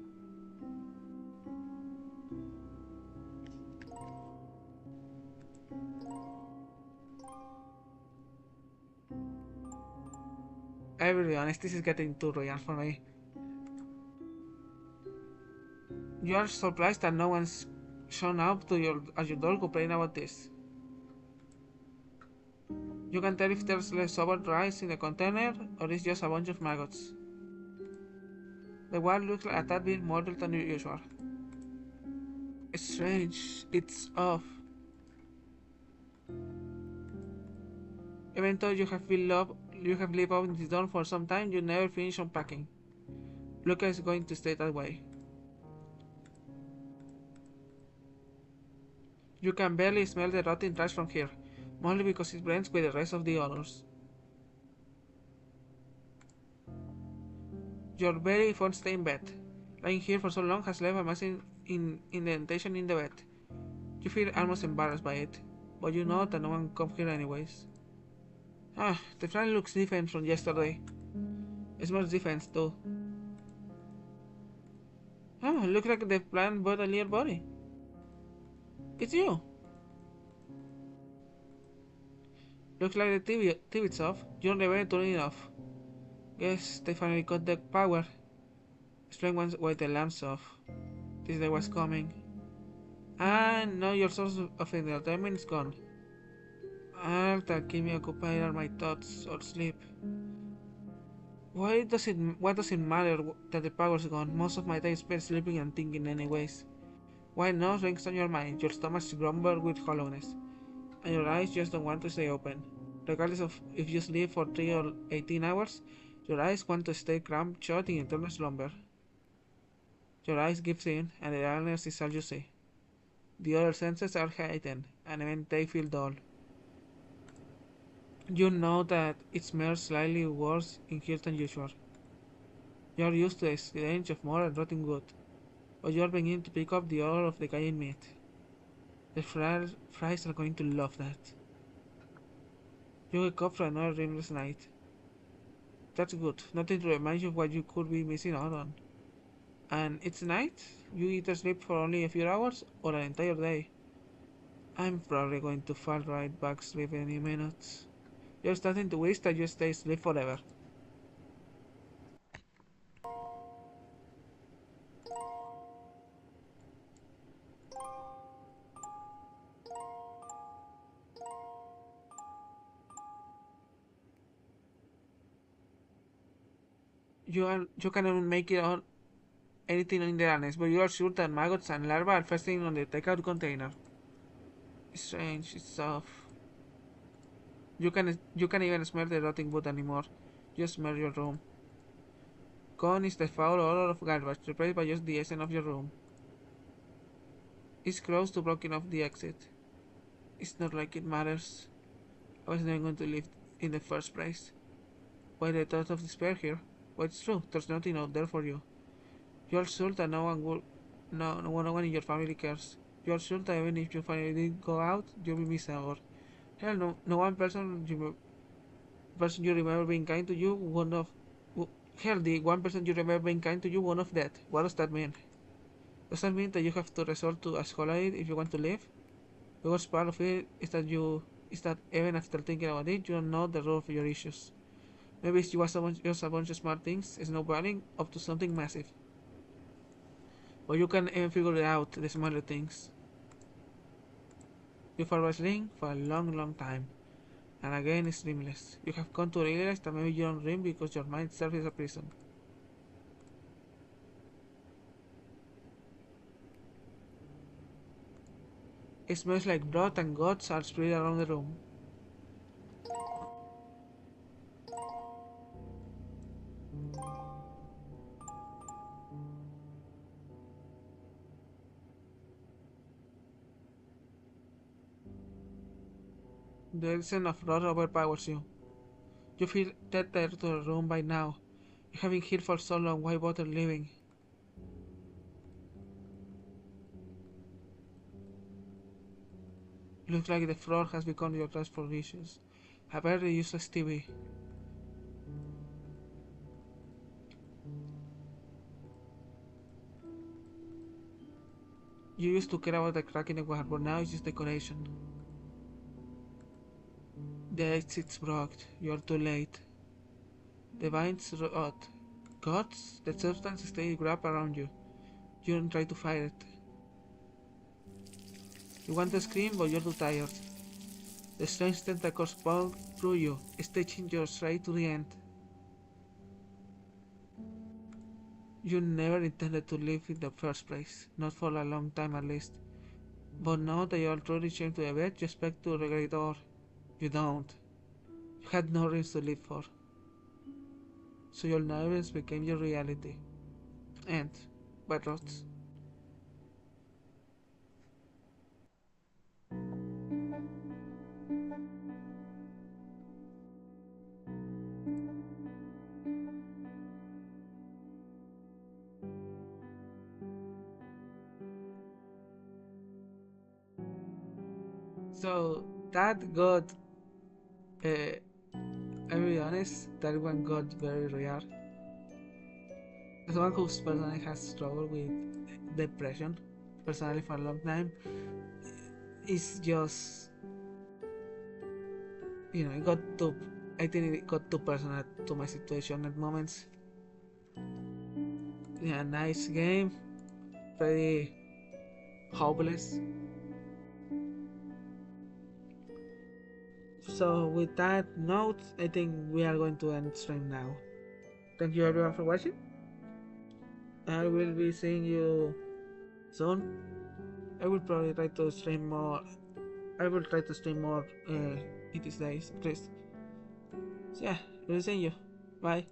I'll be honest, this is getting too real for me. You are surprised that no one's shown up to at your door complaining about this. You can tell if there's leftover rice in the container or it's just a bunch of maggots. The wall looks like a tad bit mottled than usual. It's strange. It's off. Even though you have lived up in this dorm for some time, you never finish unpacking. Luca is going to stay that way. You can barely smell the rotting trash from here, mostly because it blends with the rest of the odors. Your very phone stay in bed. Lying here for so long has left a massive indentation in the bed. You feel almost embarrassed by it, but you know that no one comes here anyways. Ah, the fan looks different from yesterday. It smells different too. Ah, looks like the plant bought a little body. It's you. Looks like the TV's off. You're on the way to turn it off. Guess they finally got the power. Explain once why the lamp's off. This day was coming. And now your source of entertainment is gone. All that keep me occupied are my thoughts or sleep. What does it matter that the power's gone? Most of my day is spent sleeping and thinking anyways. Why no rings on your mind? Your stomach's grumble with hollowness, and your eyes just don't want to stay open. Regardless of if you sleep for 3 or 18 hours, your eyes want to stay cramped shut in eternal slumber. Your eyes gives in, and the darkness is all you see. The other senses are heightened, and even they feel dull. You know that it smells slightly worse in here than usual. You are used to the stench of more and rotting wood, but you are beginning to pick up the odor of decaying meat. The fries are going to love that. You wake up from another dreamless night. That's good, nothing to remind you of what you could be missing out on. And it's night? You either sleep for only a few hours or an entire day. I'm probably going to fall right back asleep any minute. You're starting to wish that you stay asleep forever. You cannot make it on anything in the annex, but you are sure that maggots and larvae are feasting on the takeout container. It's strange. It's soft. You can even smell the rotting wood anymore. Just smell your room. Gone is the foul odor of garbage, replaced by just the essence of your room. It's close to blocking off the exit. It's not like it matters. I was never going to live in the first place. Why the thought of despair here? Well, it's true. There's nothing out there for you. You're sure that no one in your family cares. You're sure that even if you finally did go out, you'll be missed out. Hell, no one person you remember being kind to you, hell, the one person you remember being kind to you, one of that. What does that mean? Does that mean that you have to resort to a scholar aid if you want to live? The worst part of it is that even after thinking about it, you don't know the root of your issues. Maybe it was just a bunch of smart things, snowballing up to something massive. But you can even figure it out, the smaller things. You've been wrestling for a long time. And again, it's dreamless. You have come to realize that maybe you don't dream because your mind serves as a prison. It smells like blood and guts are spread around the room. The scent of blood overpowers you. You feel tethered to the room by now. You have been here for so long, why bother leaving? It looks like the floor has become your task for issues. A very useless TV. You used to care about the crack in the wall, but now it's just decoration. The exit's blocked. You're too late. The vines rot. Guts? The substance stays wrapped around you. You don't try to fight it. You want to scream, but you're too tired. The strange tentacles pull through you, stitching you straight to the end. You never intended to live in the first place, not for a long time at least. But now that you're truly chained to the bed, you expect to regret it all. You don't. You had no dreams to live for. So your nightmares became your reality. And, by rots. So, that got, I'll be honest, that one got very rare. As one who personally has struggled with depression, personally for a long time, it's just, it got too, I think it got too personal to my situation at moments. Yeah, nice game, pretty hopeless. So with that note, I think we are going to end stream now. Thank you everyone for watching. I will be seeing you soon. I will probably try to stream more. I will try to stream more in these days, at least. So yeah, we'll see you. Bye.